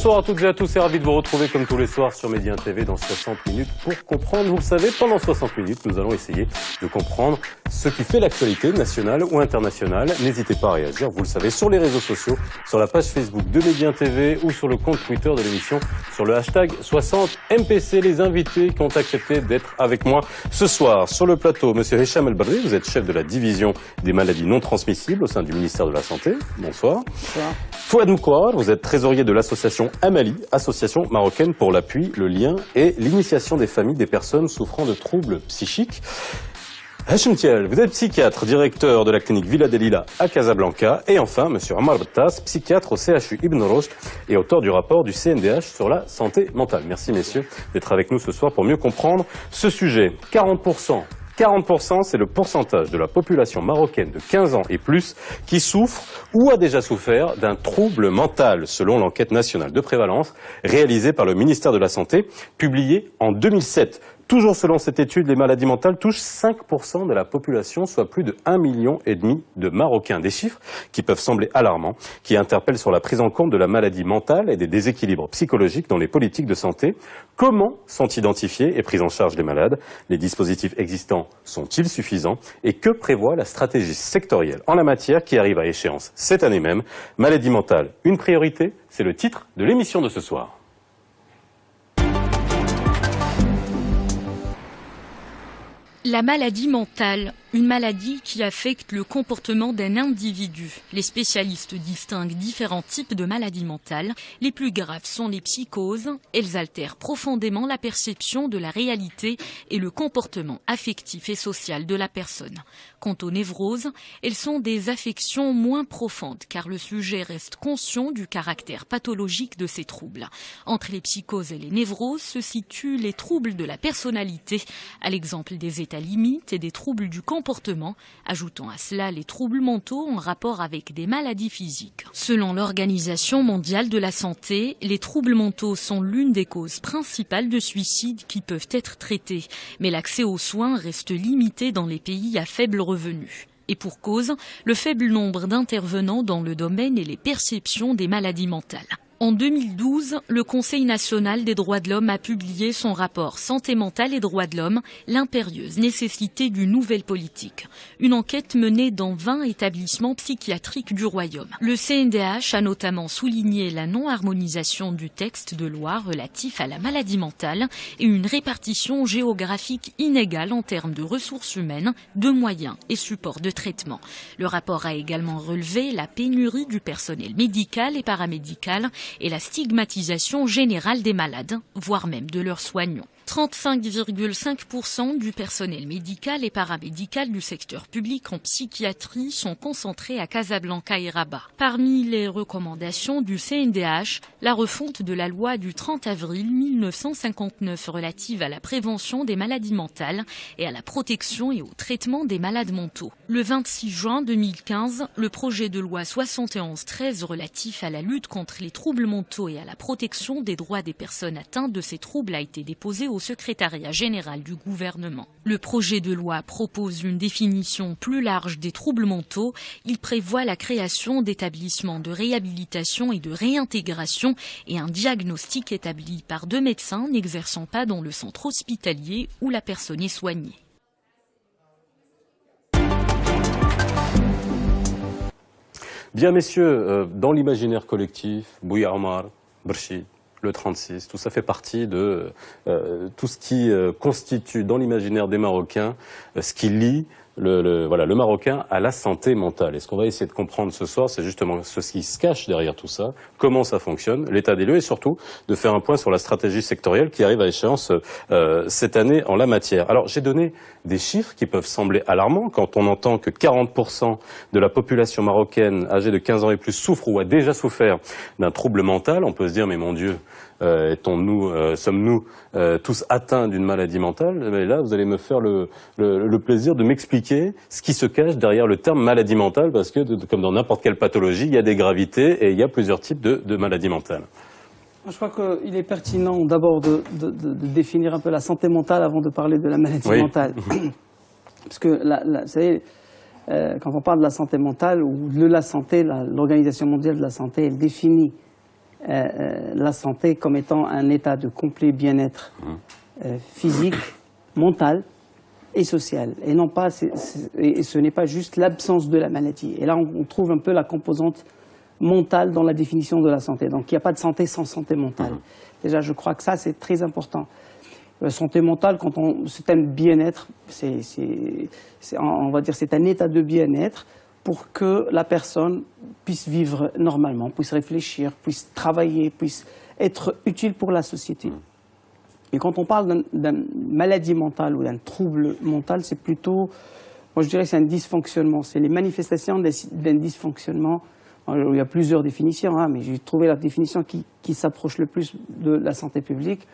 Bonsoir à toutes et à tous et ravi de vous retrouver comme tous les soirs sur Média TV dans 60 minutes pour comprendre. Vous le savez, pendant 60 minutes, nous allons essayer de comprendre ce qui fait l'actualité nationale ou internationale. N'hésitez pas à réagir, vous le savez, sur les réseaux sociaux, sur la page Facebook de Média TV ou sur le compte Twitter de l'émission sur le hashtag 60MPC. Les invités qui ont accepté d'être avec moi ce soir sur le plateau, Monsieur Hicham El-Barri, vous êtes chef de la division des maladies non transmissibles au sein du ministère de la Santé. Bonsoir. Bonsoir. Fouad Moukwar, vous êtes trésorier de l'association Amali, association marocaine pour l'appui, le lien et l'initiation des familles des personnes souffrant de troubles psychiques. Hachem Tiel, vous êtes psychiatre, directeur de la clinique Villa Delila à Casablanca. Et enfin, Monsieur Omar Battas, psychiatre au CHU Ibn Rushd et auteur du rapport du CNDH sur la santé mentale. Merci messieurs d'être avec nous ce soir pour mieux comprendre ce sujet. 40%, c'est le pourcentage de la population marocaine de 15 ans et plus qui souffre ou a déjà souffert d'un trouble mental, selon l'enquête nationale de prévalence réalisée par le ministère de la Santé, publiée en 2007. Toujours selon cette étude, les maladies mentales touchent 5% de la population, soit plus de 1,5 million de Marocains. Des chiffres qui peuvent sembler alarmants, qui interpellent sur la prise en compte de la maladie mentale et des déséquilibres psychologiques dans les politiques de santé. Comment sont identifiés et pris en charge les malades? Les dispositifs existants sont-ils suffisants? Et que prévoit la stratégie sectorielle en la matière qui arrive à échéance cette année même? Maladie mentale, une priorité? C'est le titre de l'émission de ce soir. La maladie mentale, une maladie qui affecte le comportement d'un individu. Les spécialistes distinguent différents types de maladies mentales. Les plus graves sont les psychoses. Elles altèrent profondément la perception de la réalité et le comportement affectif et social de la personne. Quant aux névroses, elles sont des affections moins profondes car le sujet reste conscient du caractère pathologique de ces troubles. Entre les psychoses et les névroses se situent les troubles de la personnalité, à l'exemple des états limites et des troubles du comportement, ajoutant à cela les troubles mentaux en rapport avec des maladies physiques. Selon l'Organisation mondiale de la santé, les troubles mentaux sont l'une des causes principales de suicide qui peuvent être traitées, mais l'accès aux soins reste limité dans les pays à faible revenu. Et pour cause, le faible nombre d'intervenants dans le domaine et les perceptions des maladies mentales. En 2012, le Conseil national des droits de l'homme a publié son rapport Santé mentale et droits de l'homme, l'impérieuse nécessité d'une nouvelle politique. Une enquête menée dans 20 établissements psychiatriques du Royaume. Le CNDH a notamment souligné la non-harmonisation du texte de loi relatif à la maladie mentale et une répartition géographique inégale en termes de ressources humaines, de moyens et supports de traitement. Le rapport a également relevé la pénurie du personnel médical et paramédical et la stigmatisation générale des malades, voire même de leurs soignants. 35,5% du personnel médical et paramédical du secteur public en psychiatrie sont concentrés à Casablanca et Rabat. Parmi les recommandations du CNDH, la refonte de la loi du 30 avril 1959 relative à la prévention des maladies mentales et à la protection et au traitement des malades mentaux. Le 26 juin 2015, le projet de loi 71-13 relatif à la lutte contre les troubles mentaux et à la protection des droits des personnes atteintes de ces troubles a été déposé au secrétariat général du gouvernement. Le projet de loi propose une définition plus large des troubles mentaux. Il prévoit la création d'établissements de réhabilitation et de réintégration et un diagnostic établi par 2 médecins n'exerçant pas dans le centre hospitalier où la personne est soignée. Bien messieurs, dans l'imaginaire collectif, Bouya Omar, Brchid, le 36, tout ça fait partie de tout ce qui constitue dans l'imaginaire des Marocains ce qui lie le Marocain à la santé mentale. Et ce qu'on va essayer de comprendre ce soir, c'est justement ce qui se cache derrière tout ça, comment ça fonctionne, l'état des lieux et surtout de faire un point sur la stratégie sectorielle qui arrive à échéance cette année en la matière. Alors j'ai donné des chiffres qui peuvent sembler alarmants quand on entend que 40% de la population marocaine âgée de 15 ans et plus souffre ou a déjà souffert d'un trouble mental. On peut se dire mais mon Dieu, sommes-nous tous atteints d'une maladie mentale? Mais là, vous allez me faire le plaisir de m'expliquer ce qui se cache derrière le terme maladie mentale, parce que, comme dans n'importe quelle pathologie, il y a des gravités et il y a plusieurs types de maladies mentales. Je crois qu'il est pertinent d'abord de définir un peu la santé mentale avant de parler de la maladie mentale. Parce que, vous savez, quand on parle de la santé mentale ou de la santé, l'Organisation mondiale de la santé, elle définit la santé comme étant un état de complet bien-être physique, mental et social. Et non pas, et ce n'est pas juste l'absence de la maladie. Et là, on trouve un peu la composante mentale dans la définition de la santé. Donc, il n'y a pas de santé sans santé mentale. Déjà, je crois que ça, c'est très important. La santé mentale, c'est un bien-être, on va dire, c'est un état de bien-être pour que la personne puisse vivre normalement, puisse réfléchir, puisse travailler, puisse être utile pour la société. Et quand on parle d'une maladie mentale ou d'un trouble mental, c'est plutôt, moi je dirais que c'est un dysfonctionnement, c'est les manifestations d'un dysfonctionnement. Il y a plusieurs définitions, mais j'ai trouvé la définition qui s'approche le plus de la santé publique.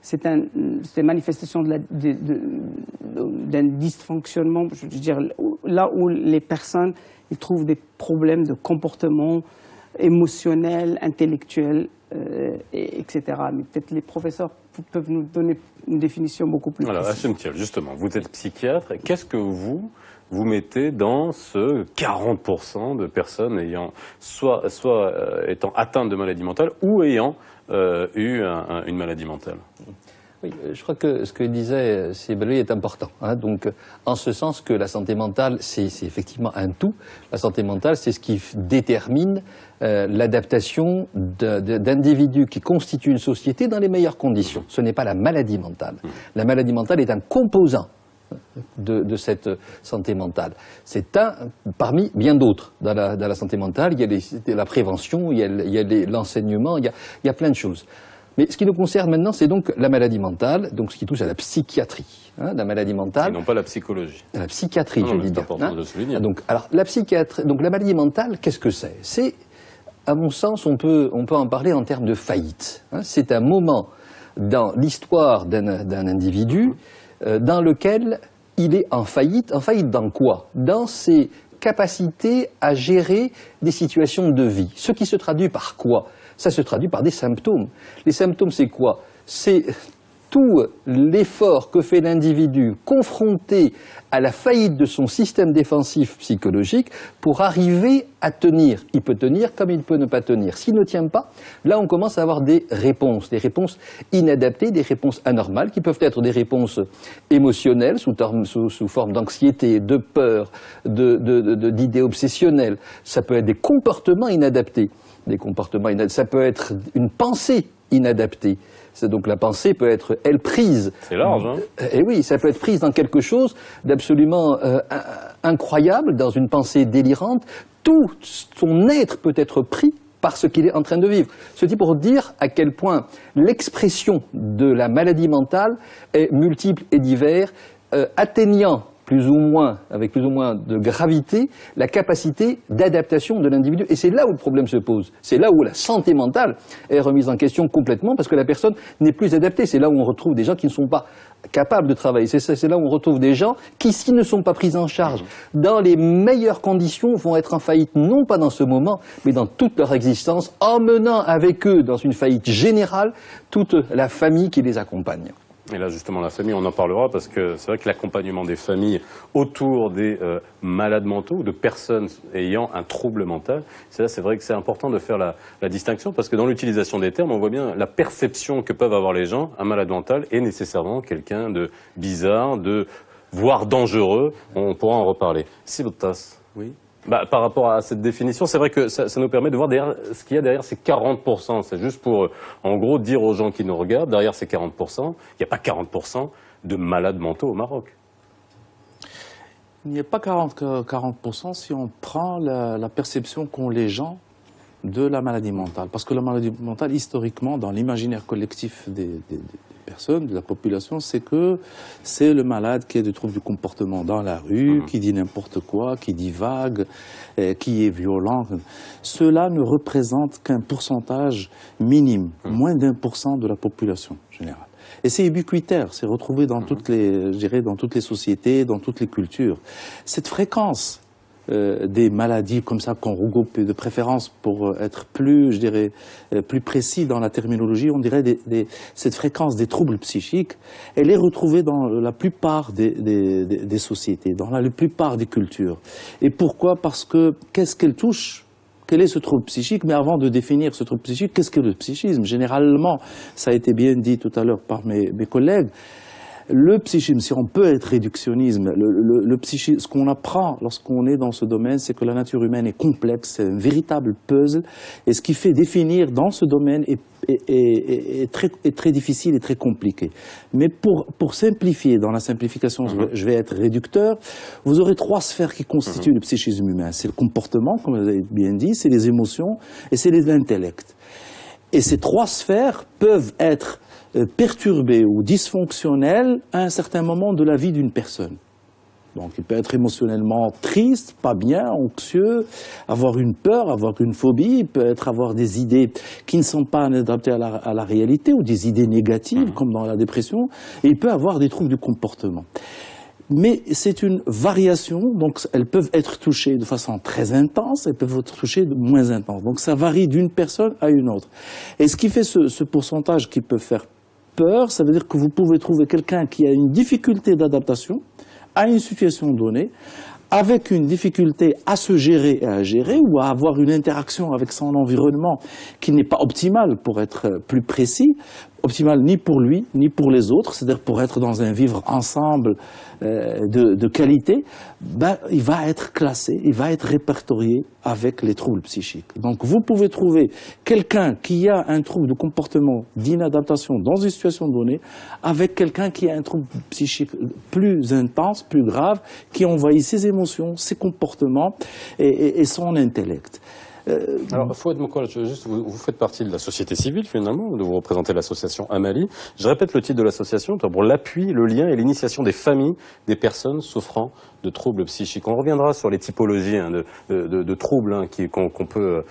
C'est une manifestation d'un dysfonctionnement, je veux dire, là où les personnes ils trouvent des problèmes de comportement émotionnel, intellectuel, etc. Mais peut-être les professeurs peuvent nous donner une définition beaucoup plus précise. Alors, Hachem Thiel, justement, vous êtes psychiatre. Qu'est-ce que vous mettez dans ce 40% de personnes ayant soit étant atteintes de maladie mentale ou ayant eu une maladie mentale? Oui, je crois que ce que disait Sibeli est important. Donc, en ce sens que la santé mentale, c'est effectivement un tout. La santé mentale, c'est ce qui détermine l'adaptation d'individus qui constituent une société dans les meilleures conditions. Ce n'est pas la maladie mentale. La maladie mentale est un composant de cette santé mentale. C'est un parmi bien d'autres dans la santé mentale. Il y a la prévention, il y a l'enseignement, il y a plein de choses. Mais ce qui nous concerne maintenant, c'est donc la maladie mentale, donc ce qui touche à la psychiatrie, la maladie mentale. Et non pas la psychologie. La psychiatrie, je dis. C'est important de le souligner. Donc, alors, donc la maladie mentale, qu'est-ce que c'est? C'est, à mon sens, on peut en parler en termes de faillite. C'est un moment dans l'histoire d'un individu dans lequel il est en faillite. En faillite dans quoi? Dans ses capacités à gérer des situations de vie. Ce qui se traduit par quoi? Ça se traduit par des symptômes. Les symptômes, c'est quoi? C'est tout l'effort que fait l'individu confronté à la faillite de son système défensif psychologique pour arriver à tenir. Il peut tenir comme il peut ne pas tenir. S'il ne tient pas, là on commence à avoir des réponses inadaptées, des réponses anormales qui peuvent être des réponses émotionnelles sous forme d'anxiété, de peur, d'idées obsessionnelles. Ça peut être des comportements inadaptés. Ça peut être une pensée inadaptée. Donc la pensée peut être, elle, prise. C'est large, hein? Et oui, ça peut être prise dans quelque chose d'absolument incroyable, dans une pensée délirante. Tout son être peut être pris par ce qu'il est en train de vivre. Ceci pour dire à quel point l'expression de la maladie mentale est multiple et divers, atteignant avec plus ou moins de gravité, la capacité d'adaptation de l'individu. Et c'est là où le problème se pose. C'est là où la santé mentale est remise en question complètement, parce que la personne n'est plus adaptée. C'est là où on retrouve des gens qui ne sont pas capables de travailler. C'est là où on retrouve des gens qui, s'ils ne sont pas pris en charge dans les meilleures conditions, vont être en faillite, non pas dans ce moment, mais dans toute leur existence, emmenant avec eux, dans une faillite générale, toute la famille qui les accompagne. Et là, justement, la famille, on en parlera parce que c'est vrai que l'accompagnement des familles autour des malades mentaux ou de personnes ayant un trouble mental, c'est vrai que c'est important de faire la distinction parce que dans l'utilisation des termes, on voit bien la perception que peuvent avoir les gens. Un malade mental est nécessairement quelqu'un de bizarre, voire dangereux. On pourra en reparler. Sibotas, oui. Par rapport à cette définition, c'est vrai que ça nous permet de voir derrière, ce qu'il y a derrière ces 40%. C'est juste pour, en gros, dire aux gens qui nous regardent, derrière ces 40%, il n'y a pas 40% de malades mentaux au Maroc. Il n'y a pas 40% si on prend la perception qu'ont les gens de la maladie mentale. Parce que la maladie mentale, historiquement, dans l'imaginaire collectif des personnes, de la population, c'est que c'est le malade qui a des troubles du comportement dans la rue, qui dit n'importe quoi, qui divague, qui est violent. Cela ne représente qu'un pourcentage minime, moins d'1% de la population générale. Et c'est ubiquitaire, c'est retrouvé dans toutes les, je dirais, dans toutes les sociétés, dans toutes les cultures. Cette fréquence des maladies comme ça qu'on regroupe de préférence pour être plus, je dirais, plus précis dans la terminologie, on dirait cette fréquence des troubles psychiques, elle est retrouvée dans la plupart des sociétés, dans la plupart des cultures. Et pourquoi? Parce que qu'est-ce qu'elle touche? quel est ce trouble psychique? Mais avant de définir ce trouble psychique, qu'est-ce que le psychisme? Généralement, ça a été bien dit tout à l'heure par mes collègues, le psychisme, si on peut être réductionnisme, le psychisme, ce qu'on apprend lorsqu'on est dans ce domaine, c'est que la nature humaine est complexe, c'est un véritable puzzle, et ce qui fait définir dans ce domaine est très difficile et très compliqué. Mais pour simplifier, dans la simplification, je vais être réducteur, vous aurez 3 sphères qui constituent le psychisme humain. C'est le comportement, comme vous avez bien dit, c'est les émotions et c'est l'intellect. Et ces 3 sphères peuvent être perturbé ou dysfonctionnel à un certain moment de la vie d'une personne. Donc il peut être émotionnellement triste, pas bien, anxieux, avoir une peur, avoir une phobie, il peut avoir des idées qui ne sont pas adaptées à la réalité ou des idées négatives comme dans la dépression, et il peut avoir des troubles du comportement. Mais c'est une variation, donc elles peuvent être touchées de façon très intense, elles peuvent être touchées de moins intense. Donc ça varie d'une personne à une autre. Et ce qui fait ce pourcentage qui peut faire peur, ça veut dire que vous pouvez trouver quelqu'un qui a une difficulté d'adaptation à une situation donnée, avec une difficulté à se gérer et à gérer, ou à avoir une interaction avec son environnement qui n'est pas optimale, pour être plus précis, optimale ni pour lui, ni pour les autres, c'est-à-dire pour être dans un vivre ensemble de qualité, ben, il va être classé, il va être répertorié avec les troubles psychiques. Donc vous pouvez trouver quelqu'un qui a un trouble de comportement d'inadaptation dans une situation donnée, avec quelqu'un qui a un trouble psychique plus intense, plus grave, qui envahit ses émotions, ses comportements et son intellect. Alors, Fouad Moukola, vous faites partie de la société civile, finalement, où vous représentez l'association Amali. Je répète le titre de l'association, pour l'appui, le lien et l'initiation des familles des personnes souffrant de troubles psychiques. On reviendra sur les typologies de troubles qu'on peut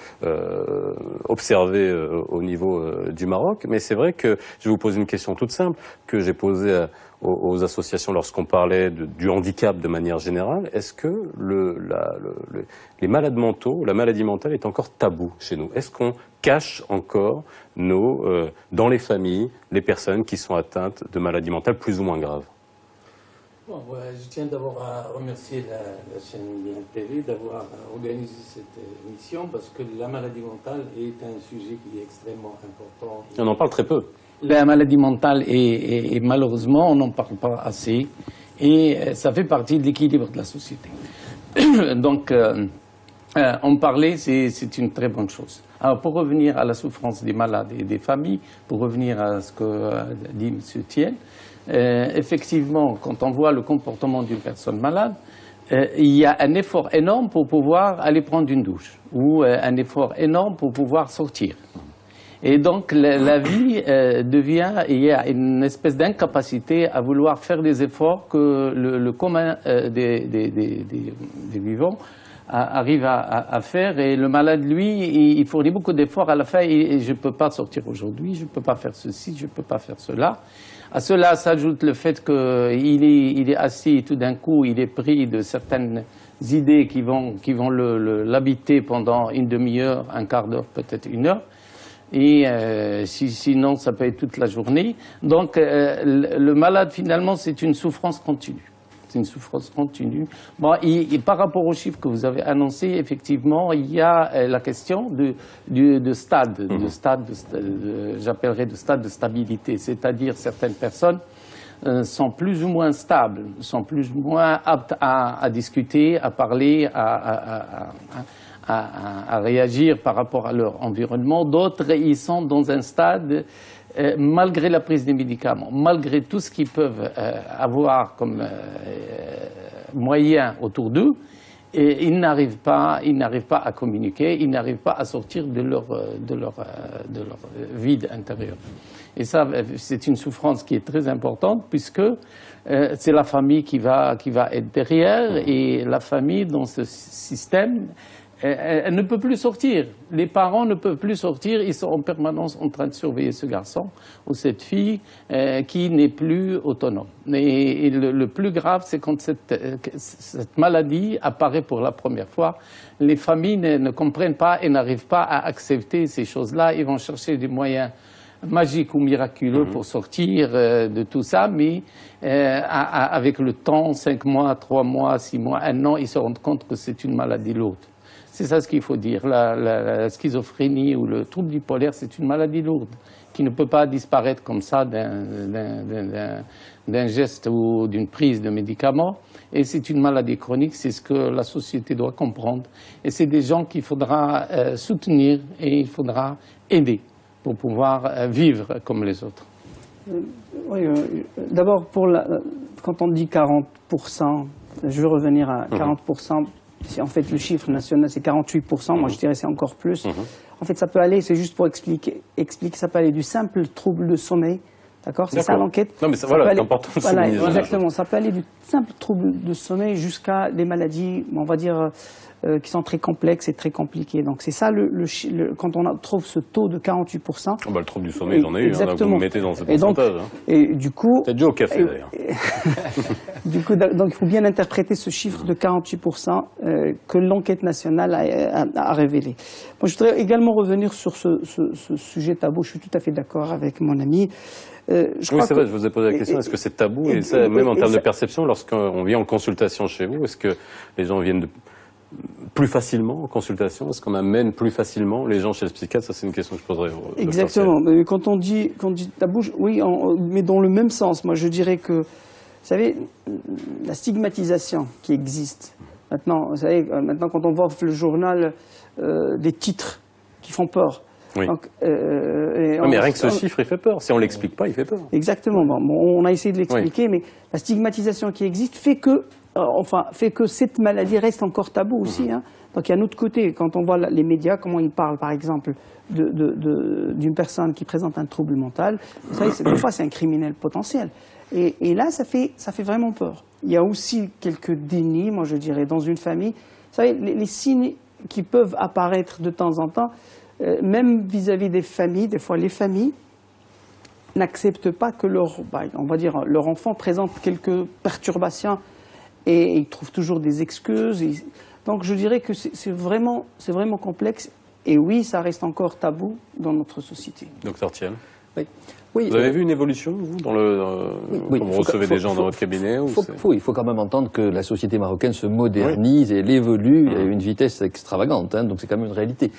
observer au niveau du Maroc, mais c'est vrai que je vais vous poser une question toute simple que j'ai posée aux associations lorsqu'on parlait du handicap de manière générale. Est-ce que les malades mentaux, la maladie mentale est encore tabou chez nous? Est-ce qu'on cache encore dans les familles les personnes qui sont atteintes de maladies mentales plus ou moins graves? Bon, je tiens d'abord à remercier la chaîne BNTV d'avoir organisé cette émission, parce que la maladie mentale est un sujet qui est extrêmement important. On en parle très peu. La maladie mentale est malheureusement, on n'en parle pas assez, et ça fait partie de l'équilibre de la société. Donc, en parler, c'est une très bonne chose. Alors, pour revenir à la souffrance des malades et des familles, pour revenir à ce que dit M. Thiel, effectivement, quand on voit le comportement d'une personne malade, il y a un effort énorme pour pouvoir aller prendre une douche, ou un effort énorme pour pouvoir sortir. Et donc la vie devient, il y a une espèce d'incapacité à vouloir faire les efforts que le commun des vivants arrive à faire. Et le malade, lui, il fournit beaucoup d'efforts à la fin, et je ne peux pas sortir aujourd'hui, je ne peux pas faire ceci, je ne peux pas faire cela. À cela s'ajoute le fait qu'il est assis et tout d'un coup il est pris de certaines idées qui vont l'habiter pendant une demi-heure, un quart d'heure, peut-être une heure. Et sinon, ça peut être toute la journée. Donc, le malade, finalement, c'est une souffrance continue. C'est une souffrance continue. Bon, et par rapport aux chiffres que vous avez annoncés, effectivement, il y a la question de stade, j'appellerais de stade de stabilité. C'est-à-dire, certaines personnes sont plus ou moins stables, sont plus ou moins aptes à discuter, à parler, à réagir par rapport à leur environnement. D'autres, ils sont dans un stade, malgré la prise des médicaments, malgré tout ce qu'ils peuvent avoir comme moyens autour d'eux, et ils n'arrivent pas à communiquer, ils n'arrivent pas à sortir de leur vide intérieur. Et ça, c'est une souffrance qui est très importante, puisque c'est la famille qui va être derrière, et la famille, dans ce système, elle ne peut plus sortir. Les parents ne peuvent plus sortir. Ils sont en permanence en train de surveiller ce garçon ou cette fille qui n'est plus autonome. Et le plus grave, c'est quand cette maladie apparaît pour la première fois. Les familles ne comprennent pas et n'arrivent pas à accepter ces choses-là. Ils vont chercher des moyens magiques ou miraculeux pour sortir de tout ça, mais avec le temps, 5 mois, 3 mois, 6 mois, 1 an, ils se rendent compte que c'est une maladie lourde. C'est ça ce qu'il faut dire. La schizophrénie ou le trouble bipolaire, c'est une maladie lourde qui ne peut pas disparaître comme ça d'un geste ou d'une prise de médicaments. Et c'est une maladie chronique, c'est ce que la société doit comprendre. Et c'est des gens qu'il faudra soutenir et il faudra aider pour pouvoir vivre comme les autres. Oui, d'abord, quand on dit 40%, je veux revenir à 40%. En fait, le chiffre national, c'est 48%. Moi, je dirais c'est encore plus. En fait, ça peut aller, c'est juste pour expliquer, ça peut aller du simple trouble de sommeil. D'accord. C'est ça l'enquête. Non, mais voilà, c'est important de souligner. Voilà, exactement. Ça peut aller du simple trouble de sommeil jusqu'à des maladies, on va dire, qui sont très complexes et très compliquées. Donc c'est ça, quand on trouve ce taux de 48%. Oh bah, le trouble du sommeil, j'en ai eu. Exactement. Donc vous me mettez dans ce pourcentage. Et du coup. C'est déjà au café d'ailleurs. Du coup, donc il faut bien interpréter ce chiffre de 48% que l'enquête nationale a révélé. Moi, je voudrais également revenir sur ce sujet tabou. Je suis tout à fait d'accord avec mon ami. Oui, c'est vrai, je vous ai posé la question, est-ce que c'est tabou? Et ça, même en termes de perception, lorsqu'on vient en consultation chez vous, est-ce que les gens viennent plus facilement en consultation? Est-ce qu'on amène plus facilement les gens chez le psychiatre? Ça, c'est une question que je poserai au Exactement. Mais quand on dit tabou, oui, mais dans le même sens. Moi, je dirais que, vous savez, la stigmatisation qui existe, maintenant, vous savez, maintenant quand on voit le journal, des titres qui font peur. Oui. Donc, mais rien que ce chiffre, il fait peur. Si on ne l'explique pas, il fait peur. Exactement. Bon, on a essayé de l'expliquer, mais la stigmatisation qui existe fait que cette maladie reste encore tabou aussi. Hein. Donc il y a un autre côté, quand on voit les médias, comment ils parlent, par exemple, d'une personne qui présente un trouble mental, vous savez, des fois c'est un criminel potentiel. Et là, ça fait vraiment peur. Il y a aussi quelques dénis, moi je dirais, dans une famille. Vous savez, les signes qui peuvent apparaître de temps en temps, même vis-à-vis des familles, des fois les familles n'acceptent pas que leur enfant présente quelques perturbations et ils trouvent toujours des excuses. Donc je dirais que c'est vraiment complexe et oui, ça reste encore tabou dans notre société. Docteur Thiel. Oui, vous avez vu une évolution, vous, quand vous recevez des gens dans votre cabinet? Il faut quand même entendre que la société marocaine se modernise et elle évolue à une vitesse extravagante, hein, donc c'est quand même une réalité.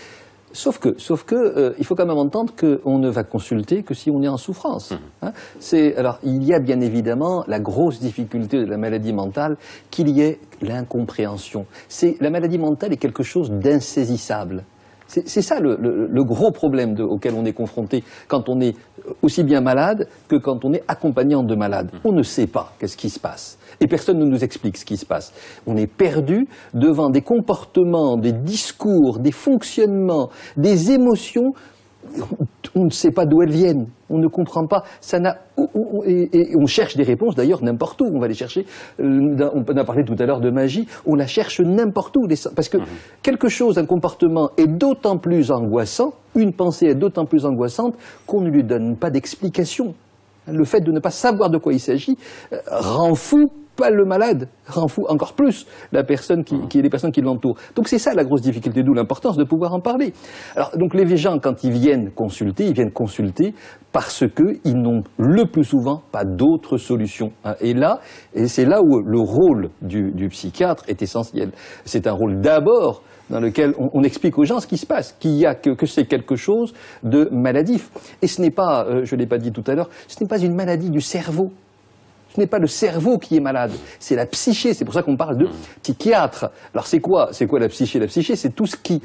Sauf que, il faut quand même entendre qu'on ne va consulter que si on est en souffrance. Hein. Alors, il y a bien évidemment la grosse difficulté de la maladie mentale, qu'il y ait l'incompréhension. La maladie mentale est quelque chose d'insaisissable. C'est ça le gros problème auquel on est confronté quand on est aussi bien malade que quand on est accompagnant de malades. On ne sait pas qu'est-ce qui se passe. Et personne ne nous explique ce qui se passe. On est perdu devant des comportements, des discours, des fonctionnements, des émotions. On ne sait pas d'où elles viennent. On ne comprend pas. Et on cherche des réponses, d'ailleurs, n'importe où. On va les chercher. On a parlé tout à l'heure de magie. On la cherche n'importe où. Parce que quelque chose, un comportement est d'autant plus angoissant, une pensée est d'autant plus angoissante qu'on ne lui donne pas d'explication. Le fait de ne pas savoir de quoi il s'agit rend fou pas le malade, rend fou encore plus les personnes qui l'entourent. Donc c'est ça la grosse difficulté, d'où l'importance de pouvoir en parler. Alors donc les gens, quand ils viennent consulter parce qu'ils n'ont le plus souvent pas d'autres solutions. Hein. Et c'est là où le rôle du psychiatre est essentiel. C'est un rôle d'abord dans lequel on explique aux gens ce qui se passe, que c'est quelque chose de maladif. Et ce n'est pas, je ne l'ai pas dit tout à l'heure, ce n'est pas une maladie du cerveau. Ce n'est pas le cerveau qui est malade, c'est la psyché. C'est pour ça qu'on parle de psychiatre. Alors c'est quoi la psyché? La psyché, c'est tout ce qui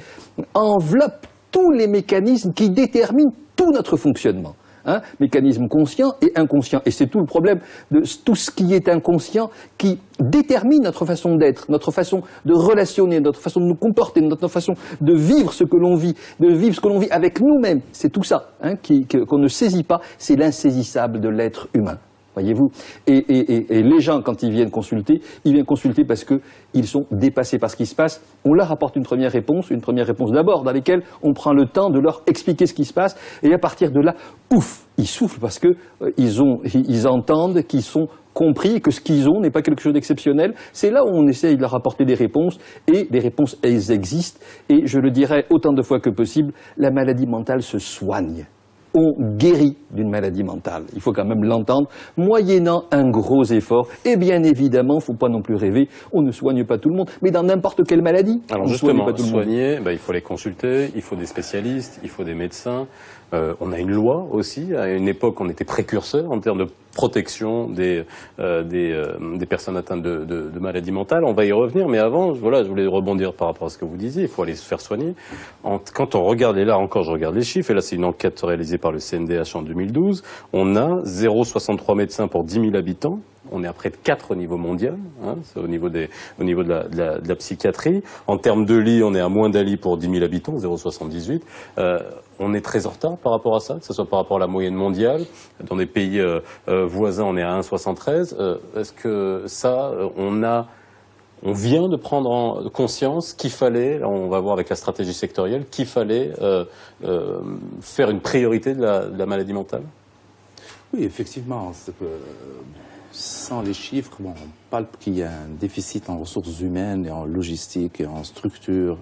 enveloppe tous les mécanismes qui déterminent tout notre fonctionnement. Hein, mécanismes conscients et inconscients. Et c'est tout le problème de tout ce qui est inconscient qui détermine notre façon d'être, notre façon de relationner, notre façon de nous comporter, notre façon de vivre ce que l'on vit, avec nous-mêmes. C'est tout ça qu'on ne saisit pas, c'est l'insaisissable de l'être humain. Voyez-vous, et les gens, quand ils viennent consulter parce qu'ils sont dépassés par ce qui se passe. On leur apporte une première réponse d'abord, dans laquelle on prend le temps de leur expliquer ce qui se passe, et à partir de là, pouf, ils soufflent parce que ils entendent qu'ils sont compris et que ce qu'ils ont n'est pas quelque chose d'exceptionnel. C'est là où on essaye de leur apporter des réponses, et les réponses, elles existent, et je le dirai autant de fois que possible, la maladie mentale se soigne. on guérit d'une maladie mentale. Il faut quand même l'entendre, moyennant un gros effort. Et bien évidemment, il ne faut pas non plus rêver, on ne soigne pas tout le monde, mais dans n'importe quelle maladie. Alors justement, soigner, il faut les consulter, il faut des spécialistes, il faut des médecins. On a une loi aussi. À une époque, on était précurseur en termes de protection des personnes atteintes de maladies mentales. On va y revenir, mais avant, voilà, je voulais rebondir par rapport à ce que vous disiez. Il faut aller se faire soigner. Quand on regarde, et là encore, je regarde les chiffres, et là, c'est une enquête réalisée par le CNDH en 2012. On a 0,63 médecins pour 10 000 habitants. On est à près de 4 au niveau mondial, hein, c'est au niveau de la psychiatrie. En termes de lits, on est à moins d'un lit pour 10 000 habitants, 0,78. On est très en retard par rapport à ça, que ce soit par rapport à la moyenne mondiale. Dans des pays voisins, on est à 1,73. Est-ce que ça, on vient de prendre conscience qu'il fallait, on va voir avec la stratégie sectorielle, qu'il fallait faire une priorité de la maladie mentale? Oui, effectivement. Sans les chiffres, on palpe qu'il y a un déficit en ressources humaines et en logistique et en structure.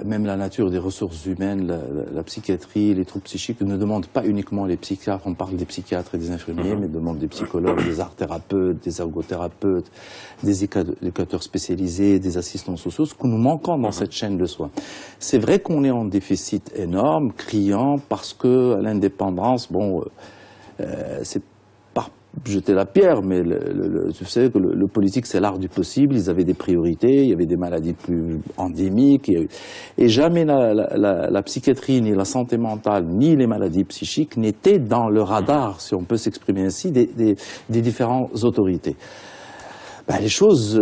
Même la nature des ressources humaines, la psychiatrie, les troubles psychiques ne demandent pas uniquement les psychiatres. On parle des psychiatres et des infirmiers, mais demandent des psychologues, des art-thérapeutes, des ergothérapeutes, des éducateurs spécialisés, des assistants sociaux, ce que nous manquons dans cette chaîne de soins. C'est vrai qu'on est en déficit énorme, criant, parce que l'indépendance, c'est jeter la pierre, mais tu sais que le politique c'est l'art du possible, ils avaient des priorités, il y avait des maladies plus endémiques, et jamais la psychiatrie, ni la santé mentale, ni les maladies psychiques n'étaient dans le radar, si on peut s'exprimer ainsi, des différentes autorités. Les choses,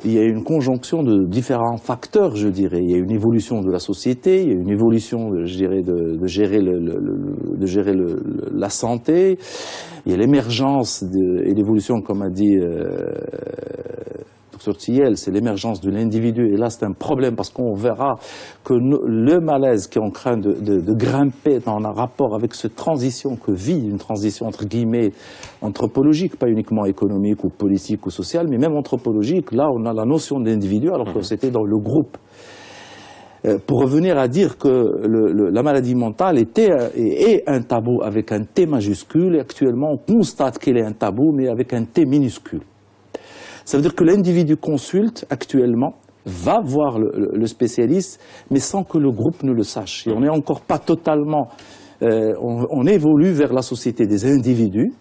il y a une conjonction de différents facteurs, je dirais. Il y a une évolution de la société, il y a une évolution, je dirais, de gérer la santé. Il y a l'émergence et l'évolution, comme a dit Dr Thiel, c'est l'émergence de l'individu. Et là, c'est un problème parce qu'on verra que le malaise qui est en train de grimper dans un rapport avec cette transition que vit, une transition entre guillemets anthropologique, pas uniquement économique ou politique ou sociale, mais même anthropologique. Là, on a la notion d'individu alors que c'était dans le groupe. Pour revenir à dire que la maladie mentale est un tabou avec un T majuscule, et actuellement on constate qu'elle est un tabou, mais avec un T minuscule. Ça veut dire que l'individu consulte actuellement, va voir le spécialiste, mais sans que le groupe ne le sache. Et on n'est encore pas totalement... on évolue vers la société des individus,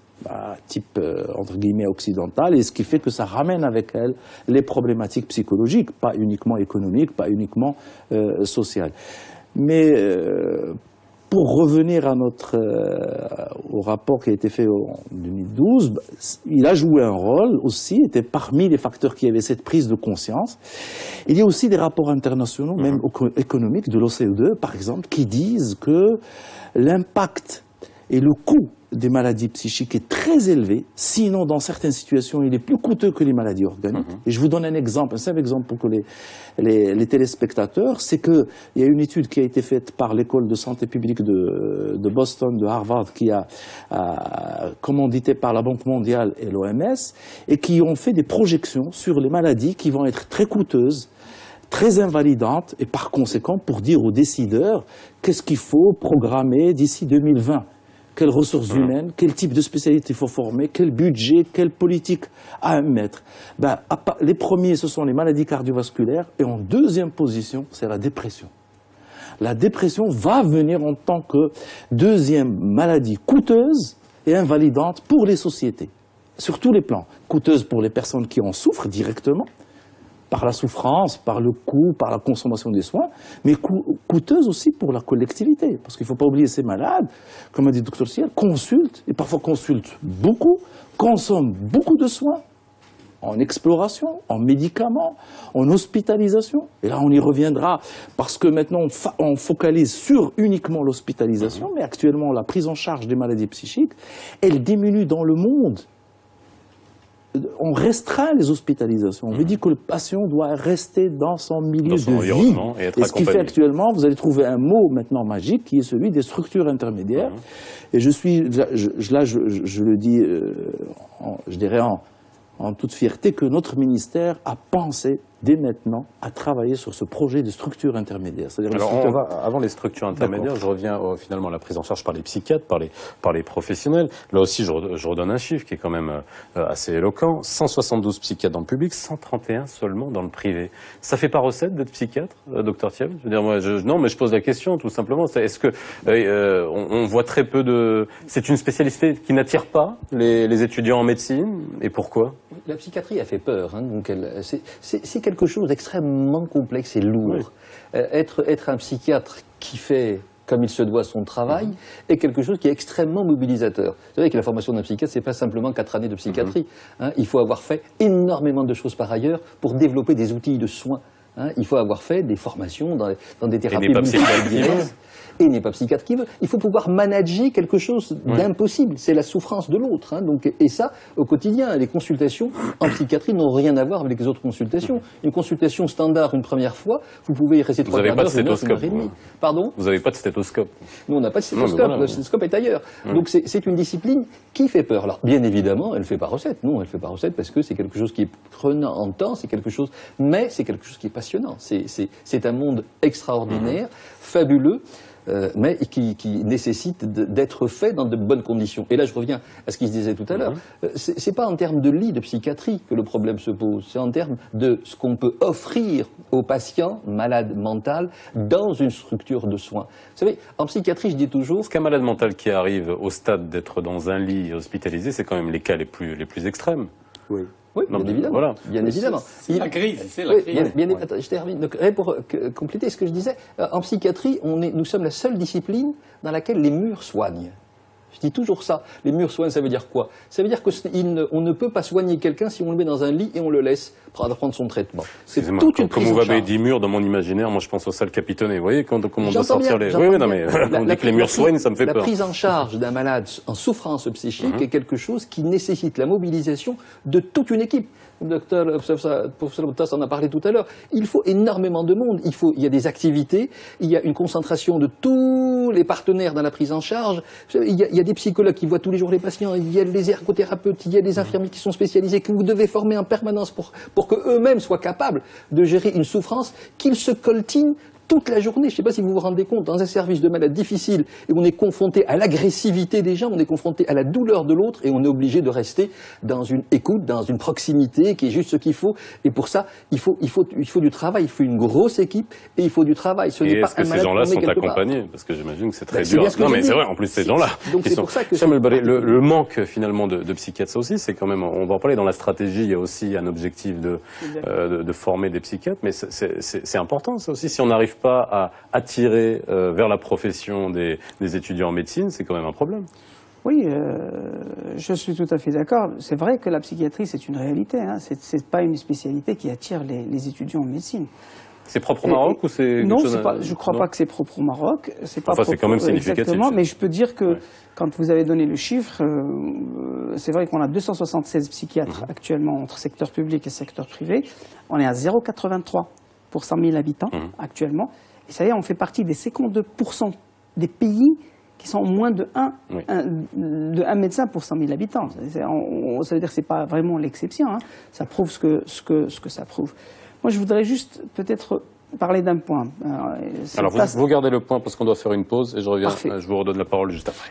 type entre guillemets occidental, et ce qui fait que ça ramène avec elle les problématiques psychologiques, pas uniquement économiques, pas uniquement sociales. Mais pour revenir à au rapport qui a été fait en 2012, il a joué un rôle aussi, était parmi les facteurs qui avaient cette prise de conscience. Il y a aussi des rapports internationaux, même économiques, de l'OCDE par exemple, qui disent que l'impact et le coût des maladies psychiques est très élevé, sinon dans certaines situations il est plus coûteux que les maladies organiques. Et je vous donne un simple exemple pour que les téléspectateurs, c'est qu'il y a une étude qui a été faite par l'école de santé publique de Boston, de Harvard, qui a commandité par la Banque mondiale et l'OMS, et qui ont fait des projections sur les maladies qui vont être très coûteuses, très invalidantes, et par conséquent pour dire aux décideurs qu'est-ce qu'il faut programmer d'ici 2020. Quelles ressources humaines, quel type de spécialité il faut former, quel budget, quelle politique à mettre. Les premiers, ce sont les maladies cardiovasculaires, et en deuxième position, c'est la dépression. La dépression va venir en tant que deuxième maladie coûteuse et invalidante pour les sociétés, sur tous les plans. Coûteuse pour les personnes qui en souffrent directement, par la souffrance, par le coût, par la consommation des soins, mais coûteuse aussi pour la collectivité. Parce qu'il ne faut pas oublier ces malades, comme a dit le Dr Thiel, consultent, et parfois consultent beaucoup, consomment beaucoup de soins, en exploration, en médicaments, en hospitalisation. Et là, on y reviendra, parce que maintenant, on focalise sur uniquement l'hospitalisation, mais actuellement, la prise en charge des maladies psychiques, elle diminue dans le monde. On restreint les hospitalisations. On veut dire que le patient doit rester dans son milieu de vie. Et ce qui fait actuellement, vous allez trouver un mot maintenant magique qui est celui des structures intermédiaires. Et je le dis, je dirais en toute fierté, que notre ministère a pensé dès maintenant, à travailler sur ce projet de structure intermédiaire. Alors, avant les structures intermédiaires, je reviens finalement à la prise en charge par les psychiatres, par les professionnels. Là aussi, je redonne un chiffre qui est quand même assez éloquent. 172 psychiatres dans le public, 131 seulement dans le privé. Ça fait pas recette d'être psychiatre, docteur Thiel? Je veux dire, moi, non, mais je pose la question tout simplement. Est-ce que on voit très peu de... C'est une spécialité qui n'attire pas les étudiants en médecine, et pourquoi? La psychiatrie a fait peur, hein, donc c'est quelque chose d'extrêmement complexe et lourd. Oui. Être un psychiatre qui fait comme il se doit son travail est quelque chose qui est extrêmement mobilisateur. Vous savez que la formation d'un psychiatre, c'est pas simplement 4 années de psychiatrie. Hein, il faut avoir fait énormément de choses par ailleurs pour développer des outils de soins. Hein, il faut avoir fait des formations dans des thérapies multidisciplinaires. Et n'est pas psychiatre qui veut. Il faut pouvoir manager quelque chose d'impossible. C'est la souffrance de l'autre. Hein, et ça, au quotidien, les consultations en psychiatrie n'ont rien à voir avec les autres consultations. Une consultation standard une première fois, vous pouvez y rester 3 quarts d'heure, 1 heure et demie. Pardon ? Vous n'avez pas de stéthoscope. Nous, on n'a pas de stéthoscope. Voilà. Le stéthoscope est ailleurs. Donc c'est une discipline qui fait peur. Alors, bien évidemment, elle ne fait pas recette. Non, elle ne fait pas recette parce que c'est quelque chose qui est prenant en temps, mais c'est quelque chose qui est passionnant. C'est un monde extraordinaire, fabuleux. Mais qui nécessite d'être fait dans de bonnes conditions. Et là, je reviens à ce qui se disait tout à l'heure. C'est pas en termes de lit de psychiatrie que le problème se pose, c'est en termes de ce qu'on peut offrir aux patients malades mentaux dans une structure de soins. Vous savez, en psychiatrie, je dis toujours... Parce qu'un malade mental qui arrive au stade d'être dans un lit hospitalisé, c'est quand même les cas les plus extrêmes. Oui. Oui, bien évidemment. Voilà. Bien évidemment. C'est la crise, c'est la crise. Attends, je termine. Donc, pour compléter ce que je disais, en psychiatrie, nous sommes la seule discipline dans laquelle les murs soignent. Je dis toujours ça. Les murs soignent, ça veut dire quoi? Ça veut dire qu'on ne peut pas soigner quelqu'un si on le met dans un lit et on le laisse prendre son traitement. C'est toute une prise en charge. Comme vous m'avez dit murs dans mon imaginaire, moi je pense aux salles capitonnées. Vous voyez, quand on doit sortir les... Oui, non, mais on dit que les murs soignent, ça me fait peur. La prise en charge d'un malade en souffrance psychique est quelque chose qui nécessite la mobilisation de toute une équipe. Le professeur Bottas en a parlé tout à l'heure. Il faut énormément de monde. Il y a des activités, il y a une concentration de tous les partenaires dans la prise en charge. Il y a des psychologues qui voient tous les jours les patients, il y a des ergothérapeutes, il y a des infirmiers qui sont spécialisés, que vous devez former en permanence pour qu'eux-mêmes soient capables de gérer une souffrance qu'ils se coltinent toute la journée. Je ne sais pas si vous vous rendez compte, dans un service de malade difficile, et on est confronté à l'agressivité des gens, on est confronté à la douleur de l'autre, et on est obligé de rester dans une écoute, dans une proximité qui est juste ce qu'il faut. Et pour ça, il faut du travail, il faut une grosse équipe, et il faut du travail. Ce n'est pas un malade. Est-ce que ces gens-là sont accompagnés? Parce que j'imagine que c'est très dur. Non, mais c'est vrai, en plus, ces gens-là. Donc c'est pour ça que le manque, finalement, de psychiatres, ça aussi, c'est quand même, on va en parler dans la stratégie, il y a aussi un objectif de former des psychiatres, mais c'est important, ça aussi. Si on n'arrive pas à attirer vers la profession des étudiants en médecine, c'est quand même un problème. Oui, je suis tout à fait d'accord. C'est vrai que la psychiatrie, c'est une réalité. Hein. C'est pas une spécialité qui attire les étudiants en médecine. C'est propre au Maroc ou c'est... Non, je ne crois pas que c'est propre au Maroc. C'est quand même significatif. Exactement, mais je peux dire que quand vous avez donné le chiffre, c'est vrai qu'on a 276 psychiatres actuellement entre secteur public et secteur privé. On est à 0,83 pour 100 000 habitants actuellement. Et ça y est, on fait partie des 52% des pays qui sont moins de 1 médecin pour 100 000 habitants. Ça veut dire que ce n'est pas vraiment l'exception. Hein. Ça prouve ce que ça prouve. Moi, je voudrais juste peut-être parler d'un point. Alors, vous gardez le point parce qu'on doit faire une pause et je reviens. Parfait. Je vous redonne la parole juste après.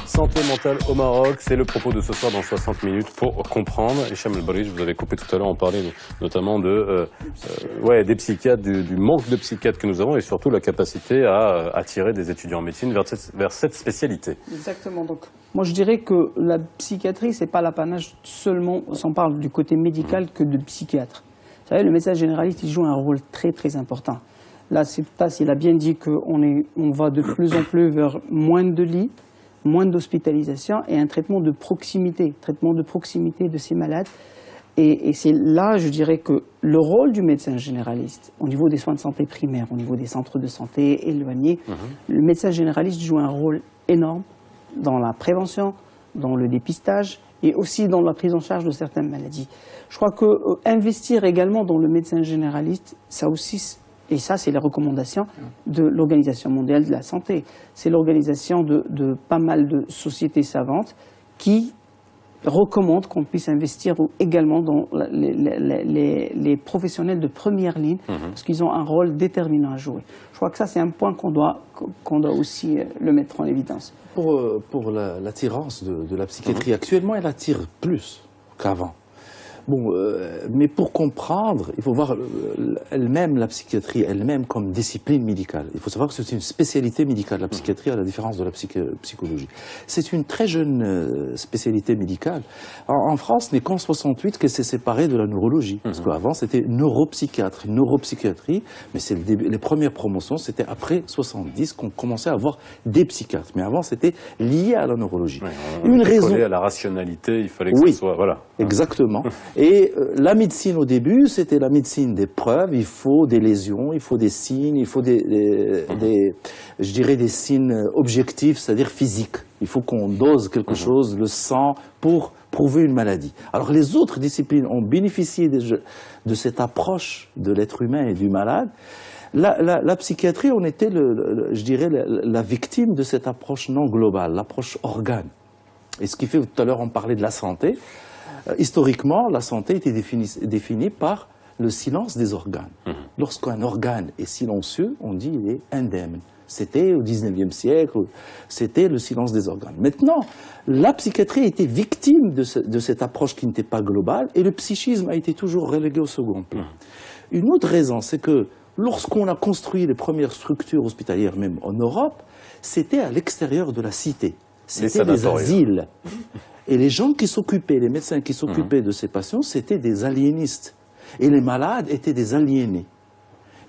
Santé mentale au Maroc, c'est le propos de ce soir dans 60 minutes pour comprendre. Hicham El Bridj, vous avez coupé tout à l'heure, on parlait notamment des psychiatres, du manque de psychiatres que nous avons et surtout la capacité à attirer des étudiants en médecine vers cette spécialité. Exactement. Donc, moi je dirais que la psychiatrie, c'est pas l'apanage seulement, si on parle du côté médical, que de psychiatre. Vous savez, le médecin généraliste, il joue un rôle très très important. Là, il a bien dit qu'on va de plus en plus vers moins de lits, moins d'hospitalisation et un traitement de proximité de ces malades. Et c'est là, je dirais, que le rôle du médecin généraliste, au niveau des soins de santé primaires, au niveau des centres de santé éloignés, le médecin généraliste joue un rôle énorme dans la prévention, dans le dépistage et aussi dans la prise en charge de certaines maladies. Je crois que investir également dans le médecin généraliste, ça aussi... Et ça, c'est les recommandations de l'Organisation mondiale de la santé. C'est l'organisation de pas mal de sociétés savantes qui recommande qu'on puisse investir également dans les professionnels de première ligne, parce qu'ils ont un rôle déterminant à jouer. Je crois que ça, c'est un point qu'on doit aussi le mettre en évidence. Pour l'attirance de la psychiatrie, actuellement, elle attire plus qu'avant. Bon, mais pour comprendre, il faut voir elle-même, la psychiatrie elle-même comme discipline médicale. Il faut savoir que c'est une spécialité médicale, la psychiatrie, à la différence de la psychologie. C'est une très jeune spécialité médicale. En France, n'est qu'en 68 qu'elle s'est séparée de la neurologie. Parce qu'avant, c'était neuropsychiatrie, mais c'est le début, les premières promotions, c'était après 70 qu'on commençait à avoir des psychiatres. Mais avant, c'était lié à la neurologie. Ouais, une raison collé à la rationalité, il fallait que ça soit... Voilà. Exactement. Et la médecine au début, c'était la médecine des preuves. Il faut des lésions, il faut des signes, il faut je dirais des signes objectifs, c'est-à-dire physiques. Il faut qu'on dose quelque chose, le sang, pour prouver une maladie. Alors les autres disciplines ont bénéficié de cette approche de l'être humain et du malade. La psychiatrie, on était, je dirais, la victime de cette approche non globale, l'approche organe. Et ce qui fait, tout à l'heure, on parlait de la santé. Historiquement, la santé était définie par le silence des organes. Lorsqu'un organe est silencieux, on dit qu'il est indemne. C'était au 19e siècle, c'était le silence des organes. Maintenant, la psychiatrie a été victime de cette approche qui n'était pas globale, et le psychisme a été toujours relégué au second plan. Une autre raison, c'est que lorsqu'on a construit les premières structures hospitalières, même en Europe, c'était à l'extérieur de la cité. C'était des asiles. Et les gens qui s'occupaient, les médecins qui s'occupaient de ces patients, c'était des aliénistes. Et les malades étaient des aliénés.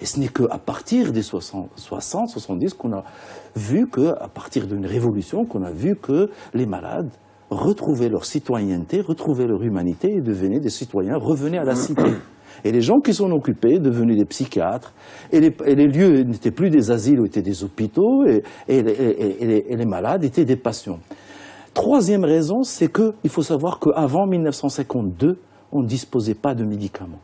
Et ce n'est qu'à partir des 60, 70 qu'on a vu qu'à partir d'une révolution, qu'on a vu que les malades retrouvaient leur citoyenneté, retrouvaient leur humanité et devenaient des citoyens, revenaient à la cité. Et les gens qui s'en occupaient devenaient des psychiatres. Et les lieux n'étaient plus des asiles, étaient des hôpitaux. Et les malades étaient des patients. Troisième raison, c'est qu'il faut savoir qu'avant 1952, on ne disposait pas de médicaments.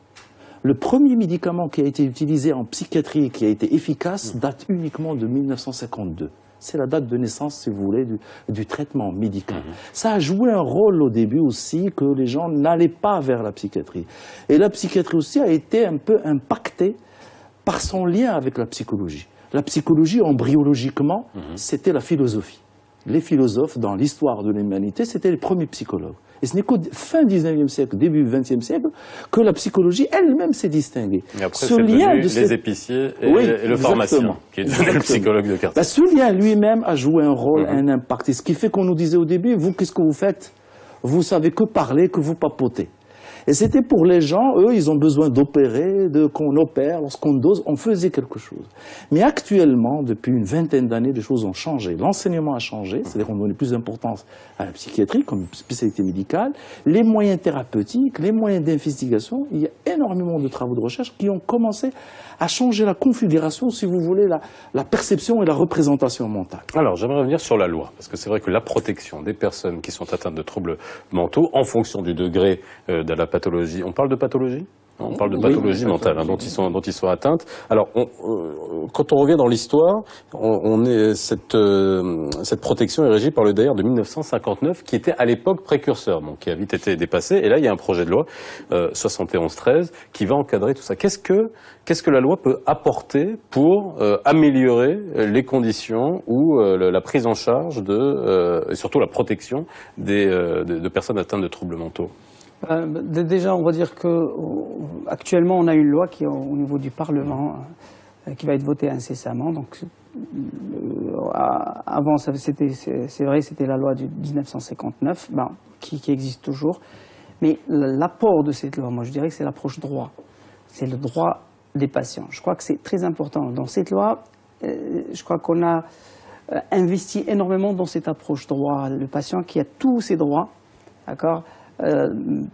Le premier médicament qui a été utilisé en psychiatrie et qui a été efficace date uniquement de 1952. C'est la date de naissance, si vous voulez, du traitement médical. Ça a joué un rôle au début aussi que les gens n'allaient pas vers la psychiatrie. Et la psychiatrie aussi a été un peu impactée par son lien avec la psychologie. La psychologie, embryologiquement, c'était la philosophie. Les philosophes, dans l'histoire de l'humanité, c'était les premiers psychologues. Et ce n'est qu'au fin 19e siècle, début 20e siècle, que la psychologie elle-même s'est distinguée. Et après, c'est devenu les épiciers et le pharmacien, qui est devenu le psychologue de quartier. Ce lien lui-même a joué un rôle, un impact. Et ce qui fait qu'on nous disait au début, vous, qu'est-ce que vous faites? Vous savez que parler, que vous papotez. Et c'était pour les gens, eux, ils ont besoin d'opérer, qu'on opère, lorsqu'on dose, on faisait quelque chose. Mais actuellement, depuis une vingtaine d'années, les choses ont changé. L'enseignement a changé, c'est-à-dire qu'on donne plus d'importance à la psychiatrie comme spécialité médicale, les moyens thérapeutiques, les moyens d'investigation. Il y a énormément de travaux de recherche qui ont commencé à changer la configuration, si vous voulez, la perception et la représentation mentale. Alors, j'aimerais revenir sur la loi, parce que c'est vrai que la protection des personnes qui sont atteintes de troubles mentaux, en fonction du degré de la pathologie, on parle de pathologie ? On parle de pathologie mentale dont ils sont atteintes. Alors, quand on revient dans l'histoire, cette protection est régie par le DAER de 1959, qui était à l'époque précurseur, donc qui a vite été dépassé. Et là, il y a un projet de loi 71-13 qui va encadrer tout ça. Qu'est-ce que la loi peut apporter pour améliorer les conditions ou la prise en charge et surtout la protection de personnes atteintes de troubles mentaux? Déjà, on va dire que actuellement, on a une loi qui est au niveau du Parlement, qui va être votée incessamment. Donc, avant, c'est vrai, c'était la loi de 1959, qui existe toujours. Mais l'apport de cette loi, moi, je dirais que c'est l'approche droit. C'est le droit des patients. Je crois que c'est très important. Dans cette loi, je crois qu'on a investi énormément dans cette approche droit. Le patient qui a tous ses droits, d'accord ?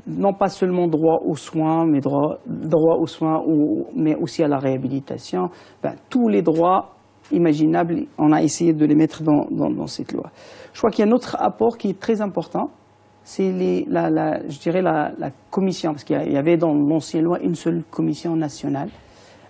Non pas seulement droit aux soins, mais droit aux soins, mais aussi à la réhabilitation. Tous les droits imaginables, on a essayé de les mettre dans cette loi. Je crois qu'il y a un autre apport qui est très important, c'est je dirais la commission, parce qu'il y avait dans l'ancienne loi une seule commission nationale.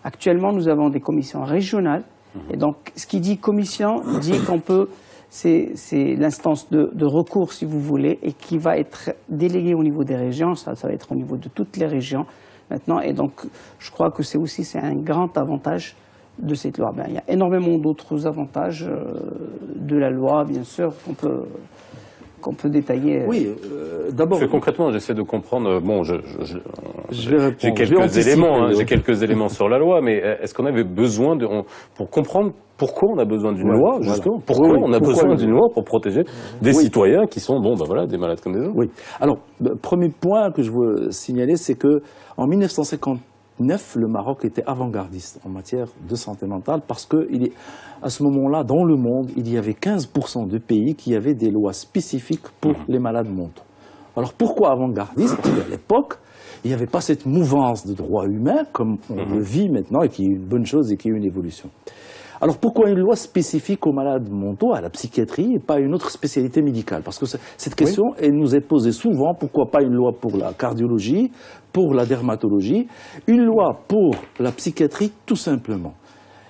Actuellement, nous avons des commissions régionales, et donc ce qui dit commission dit qu'on peut c'est l'instance de recours, si vous voulez, et qui va être déléguée au niveau des régions. Ça va être au niveau de toutes les régions maintenant. Et donc, je crois que c'est un grand avantage de cette loi. Il y a énormément d'autres avantages de la loi, bien sûr, qu'on peut détailler. Oui, d'abord. Concrètement, j'essaie de comprendre. Bon, j'ai quelques éléments sur la loi, mais est-ce qu'on avait besoin pour comprendre pourquoi on a besoin d'une loi, justement, pourquoi on a besoin d'une loi pour protéger des citoyens qui sont, des malades comme des autres? Oui. Alors, le premier point que je veux signaler, c'est que en 1959, le Maroc était avant-gardiste en matière de santé mentale parce que à ce moment-là, dans le monde, il y avait 15% de pays qui avaient des lois spécifiques pour les malades mentaux. Alors pourquoi avant-gardiste? Parce qu'à l'époque, il n'y avait pas cette mouvance de droits humains comme on le vit maintenant et qui est une bonne chose et qui est une évolution. Alors pourquoi une loi spécifique aux malades mentaux, à la psychiatrie, et pas une autre spécialité médicale? Parce que cette question, elle nous est posée souvent. Pourquoi pas une loi pour la cardiologie, pour la dermatologie? Une loi pour la psychiatrie, tout simplement.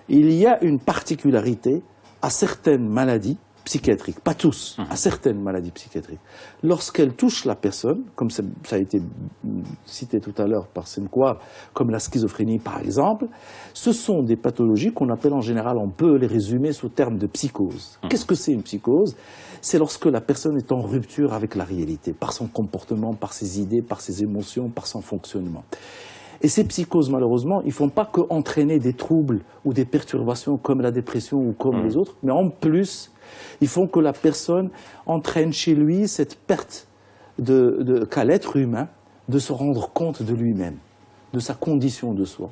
Il y a une particularité à certaines maladies psychiatriques, pas tous, à certaines maladies psychiatriques. Lorsqu'elles touchent la personne, comme ça a été cité tout à l'heure par Semkwa, comme la schizophrénie par exemple, ce sont des pathologies qu'on appelle en général, on peut les résumer sous terme de psychose. Qu'est-ce que c'est une psychose? C'est lorsque la personne est en rupture avec la réalité, par son comportement, par ses idées, par ses émotions, par son fonctionnement. Et ces psychoses, malheureusement, ils ne font pas qu'entraîner des troubles ou des perturbations comme la dépression ou comme les autres, mais en plus, ils font que la personne entraîne chez lui cette perte qu'a l'être humain de se rendre compte de lui-même, de sa condition de soi.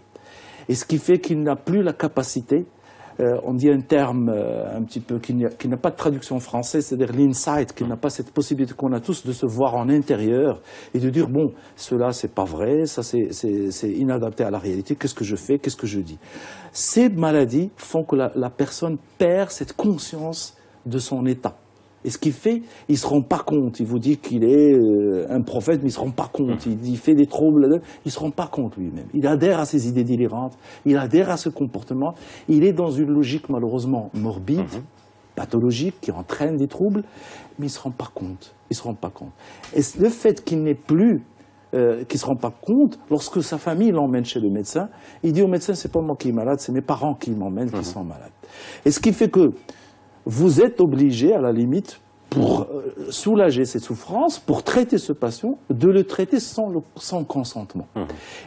Et ce qui fait qu'il n'a plus la capacité, on dit un terme un petit peu qui n'a pas de traduction française, c'est-à-dire l'insight, qui n'a pas cette possibilité qu'on a tous de se voir en intérieur et de dire bon, cela c'est pas vrai, ça c'est inadapté à la réalité, qu'est-ce que je fais, qu'est-ce que je dis? Ces maladies font que la personne perd cette conscience de son état. Et ce qu'il fait, il ne se rend pas compte. Il vous dit qu'il est un prophète, mais il ne se rend pas compte. Il fait des troubles, il ne se rend pas compte lui-même. Il adhère à ses idées délirantes, il adhère à ce comportement. Il est dans une logique malheureusement morbide, pathologique, qui entraîne des troubles, mais il ne se rend pas compte. Il se rend pas compte. Et le fait qu'il n'ait plus, qu'il ne se rend pas compte, lorsque sa famille l'emmène chez le médecin, il dit au médecin, c'est pas moi qui est malade, c'est mes parents qui m'emmènent, qui sont malades. Et ce qui fait que vous êtes obligé, à la limite, pour soulager cette souffrance, pour traiter ce patient, de le traiter sans consentement.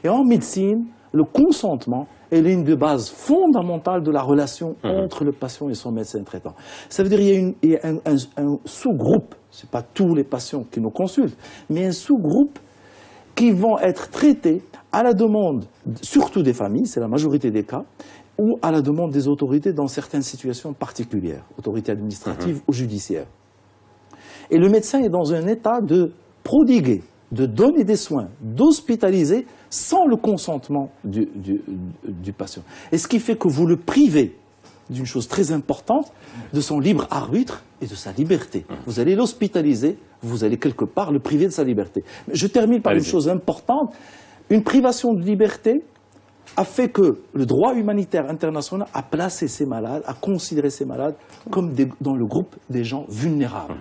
Et en médecine, le consentement est l'une des bases fondamentales de la relation entre le patient et son médecin traitant. Ça veut dire qu'il y a un sous-groupe, ce n'est pas tous les patients qui nous consultent, mais un sous-groupe qui vont être traités à la demande, surtout des familles, c'est la majorité des cas, ou à la demande des autorités dans certaines situations particulières, autorités administratives ou judiciaires. Et le médecin est dans un état de prodiguer, de donner des soins, d'hospitaliser sans le consentement du patient. Et ce qui fait que vous le privez d'une chose très importante, de son libre arbitre et de sa liberté. Vous allez l'hospitaliser, vous allez quelque part le priver de sa liberté. Mais je termine par une chose importante. Une privation de liberté a fait que le droit humanitaire international a placé ces malades, a considéré ces malades comme dans le groupe des gens vulnérables.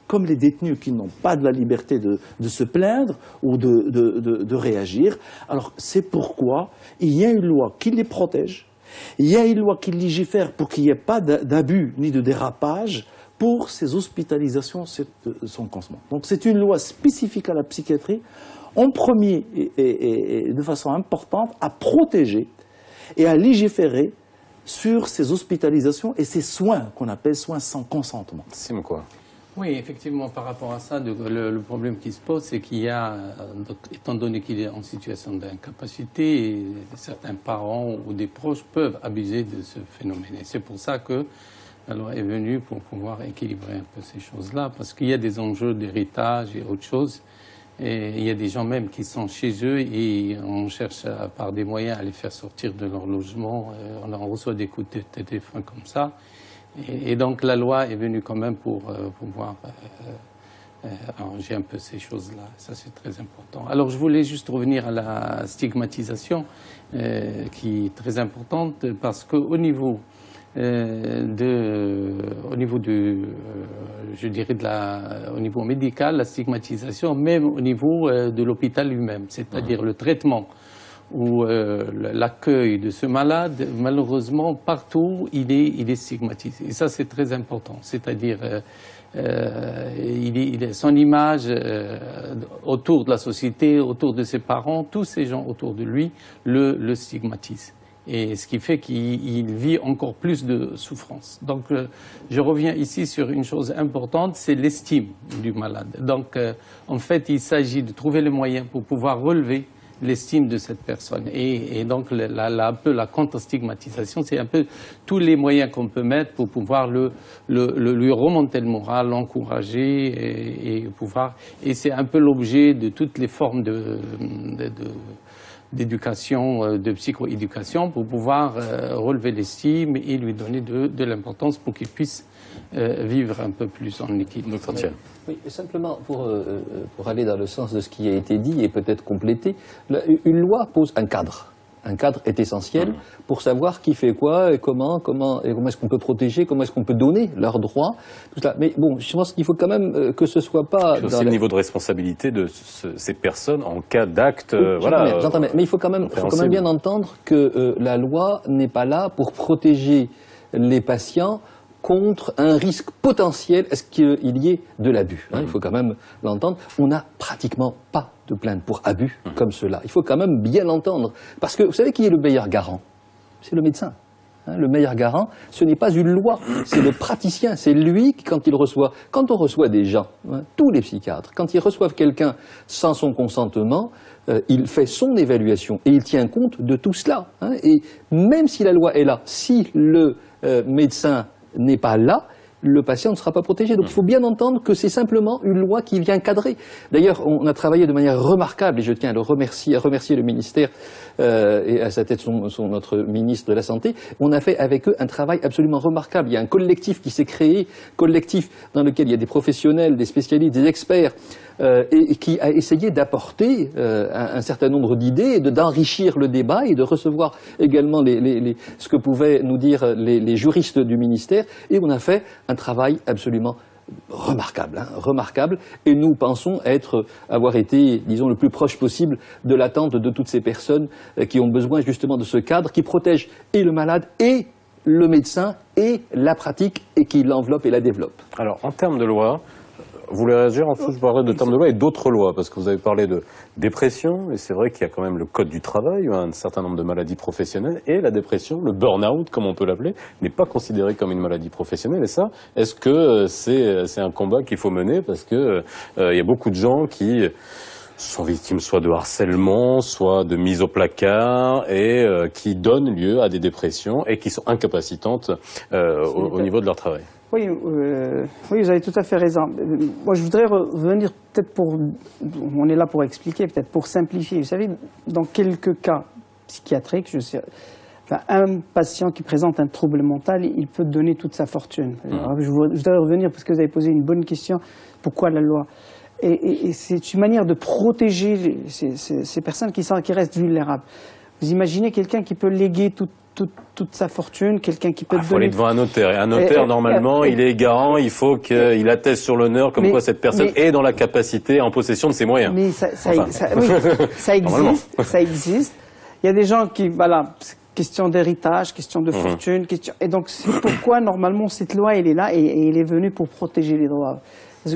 Comme les détenus qui n'ont pas de la liberté de se plaindre ou de réagir. Alors c'est pourquoi il y a une loi qui les protège, il y a une loi qui légifère pour qu'il n'y ait pas d'abus ni de dérapage pour ces hospitalisations sans consentement. Donc c'est une loi spécifique à la psychiatrie, en premier et de façon importante, à protéger et à légiférer sur ces hospitalisations et ces soins qu'on appelle soins sans consentement. C'est quoi? Oui, effectivement, par rapport à ça, le problème qui se pose, c'est qu'il y a, étant donné qu'il est en situation d'incapacité, certains parents ou des proches peuvent abuser de ce phénomène. Et c'est pour ça que la loi est venue pour pouvoir équilibrer un peu ces choses-là, parce qu'il y a des enjeux d'héritage et autre chose. Et il y a des gens même qui sont chez eux et on cherche par des moyens à les faire sortir de leur logement. On en reçoit des coups de téléphone comme ça. Et donc la loi est venue quand même pour pouvoir arranger un peu ces choses-là. Ça, c'est très important. Alors je voulais juste revenir à la stigmatisation qui est très importante parce qu'au niveau au niveau je dirais au niveau médical, la stigmatisation, même au niveau de l'hôpital lui-même, c'est-à-dire le traitement ou l'accueil de ce malade, malheureusement, partout, il est stigmatisé. Et ça, c'est très important. C'est-à-dire, son image autour de la société, autour de ses parents, tous ces gens autour de lui le stigmatisent. Et ce qui fait qu'il vit encore plus de souffrance. Donc, je reviens ici sur une chose importante, c'est l'estime du malade. Donc, en fait, il s'agit de trouver les moyens pour pouvoir relever l'estime de cette personne. Et donc, un peu la contre-stigmatisation, c'est un peu tous les moyens qu'on peut mettre pour pouvoir lui remonter le moral, l'encourager et c'est un peu l'objet de toutes les formes d'éducation, de psychoéducation pour pouvoir relever l'estime et lui donner de l'importance pour qu'il puisse vivre un peu plus en équilibre. Oui, simplement pour aller dans le sens de ce qui a été dit et peut-être compléter, une loi pose un cadre. Un cadre est essentiel pour savoir qui fait quoi et comment est-ce qu'on peut protéger, comment est-ce qu'on peut donner leurs droits, tout ça. Mais bon, je pense qu'il faut quand même que ce soit pas... C'est aussi le niveau de responsabilité de ces personnes en cas d'acte... J'entends bien, mais il faut quand même bien entendre que la loi n'est pas là pour protéger les patients contre un risque potentiel est-ce qu'il y ait de l'abus. Il faut quand même l'entendre. On n'a pratiquement pas de plainte pour abus comme cela. Il faut quand même bien l'entendre. Parce que vous savez qui est le meilleur garant? C'est le médecin. Le meilleur garant, ce n'est pas une loi, c'est le praticien. C'est lui qui, quand on reçoit des gens, tous les psychiatres, quand ils reçoivent quelqu'un sans son consentement, il fait son évaluation et il tient compte de tout cela. Et même si la loi est là, si le médecin n'est pas là, le patient ne sera pas protégé. Donc il faut bien entendre que c'est simplement une loi qui vient cadrer. D'ailleurs, on a travaillé de manière remarquable, et je tiens à remercier le ministère et à sa tête notre ministre de la Santé. On a fait avec eux un travail absolument remarquable. Il y a un collectif qui s'est créé, collectif dans lequel il y a des professionnels, des spécialistes, des experts, et qui a essayé d'apporter un certain nombre d'idées, d'enrichir le débat et de recevoir également ce que pouvaient nous dire les juristes du ministère. Et on a fait un travail absolument remarquable, et nous pensons avoir été, disons, le plus proche possible de l'attente de toutes ces personnes qui ont besoin justement de ce cadre qui protège et le malade et le médecin et la pratique et qui l'enveloppe et la développe. Alors, en termes de loi, vous voulez réagir en fait, je parlerai de termes de loi et d'autres lois, parce que vous avez parlé de dépression, et c'est vrai qu'il y a quand même le code du travail, un certain nombre de maladies professionnelles, et la dépression, le burn-out, comme on peut l'appeler, n'est pas considéré comme une maladie professionnelle, et ça, est-ce que c'est un combat qu'il faut mener, parce que il y a beaucoup de gens qui sont victimes soit de harcèlement, soit de mise au placard, et qui donnent lieu à des dépressions, et qui sont incapacitantes au niveau de leur travail. Oui, vous avez tout à fait raison. Moi, je voudrais revenir peut-être on est là pour expliquer, peut-être pour simplifier. Vous savez, dans quelques cas psychiatriques, un patient qui présente un trouble mental, il peut donner toute sa fortune. Alors, je voudrais revenir parce que vous avez posé une bonne question. Pourquoi la loi? Et c'est une manière de protéger ces personnes qui restent vulnérables. Vous imaginez quelqu'un qui peut léguer toute sa fortune, quelqu'un qui peut Il faut aller devant un notaire. Et un notaire, normalement, il est garant, il faut qu'il atteste sur l'honneur comme quoi cette personne est dans la capacité, en possession de ses moyens. Mais ça existe. Il y a des gens qui, question d'héritage, question de fortune, et donc c'est pourquoi, normalement, cette loi, elle est là et elle est venue pour protéger les droits.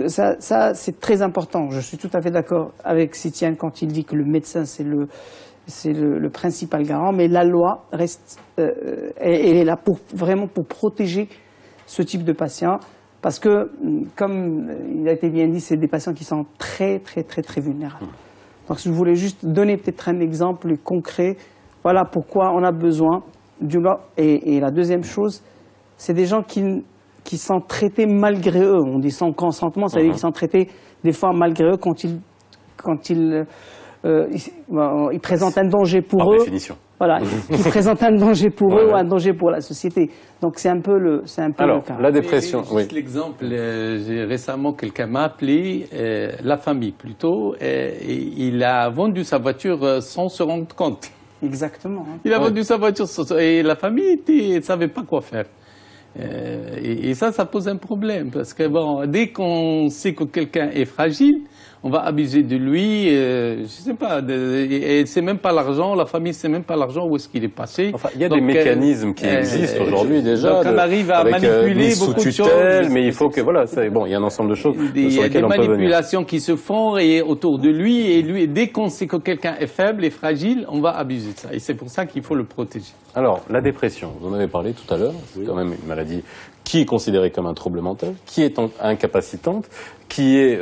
Ça c'est très important. Je suis tout à fait d'accord avec Sitiane quand il dit que le médecin, c'est le principal garant, mais la loi reste, elle est là vraiment pour protéger ce type de patients, parce que, comme il a été bien dit, c'est des patients qui sont très, très, très, très vulnérables. Donc je voulais juste donner peut-être un exemple concret, voilà pourquoi on a besoin d'une loi. Et la deuxième chose, c'est des gens qui sont traités malgré eux. On dit sans consentement, ça veut dire qu'ils sont traités des fois malgré eux quand ils présentent un danger pour eux. Par définition. Voilà, ils présentent un danger pour eux ou un danger pour la société. Donc c'est un peu le cas. La dépression, juste l'exemple, récemment quelqu'un m'a appelé, la famille plutôt, et il a vendu sa voiture sans se rendre compte. Exactement. Il a vendu sa voiture et la famille ne savait pas quoi faire. Et ça pose un problème, parce que bon, dès qu'on sait que quelqu'un est fragile, on va abuser de lui, je sais pas, et c'est même pas l'argent, la famille c'est même pas l'argent, où est-ce qu'il est passé. Enfin, il y a des mécanismes qui existent aujourd'hui déjà. Donc on arrive à manipuler beaucoup de choses. Mais il faut que, voilà, bon, il y a un ensemble de choses sur Il y a des lesquelles on peut venir. manipulations qui se font et autour de lui, et lui, dès qu'on sait que quelqu'un est faible et fragile, on va abuser de ça. Et c'est pour ça qu'il faut le protéger. Alors, la dépression, vous en avez parlé tout à l'heure, c'est quand même une maladie qui est considérée comme un trouble mental, qui est incapacitante, qui est,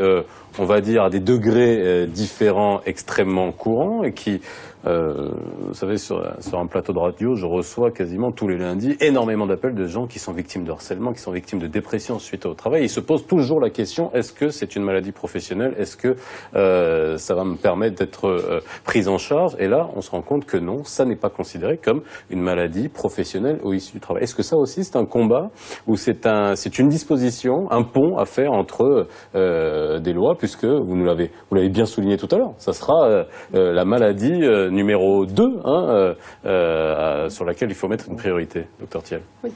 on va dire, à des degrés différents extrêmement courants et qui, vous savez, sur un plateau de radio, je reçois quasiment tous les lundis énormément d'appels de gens qui sont victimes de harcèlement, qui sont victimes de dépression suite au travail. Ils se posent toujours la question, est-ce que c'est une maladie professionnelle? Est-ce que ça va me permettre d'être prise en charge? Et là, on se rend compte que non, ça n'est pas considéré comme une maladie professionnelle ou issue du travail. Est-ce que ça aussi, c'est un combat ou c'est une disposition, un pont à faire entre des lois, puisque vous l'avez bien souligné tout à l'heure, ça sera la maladie numéro 2 sur laquelle il faut mettre une priorité, docteur Thiel. Oui.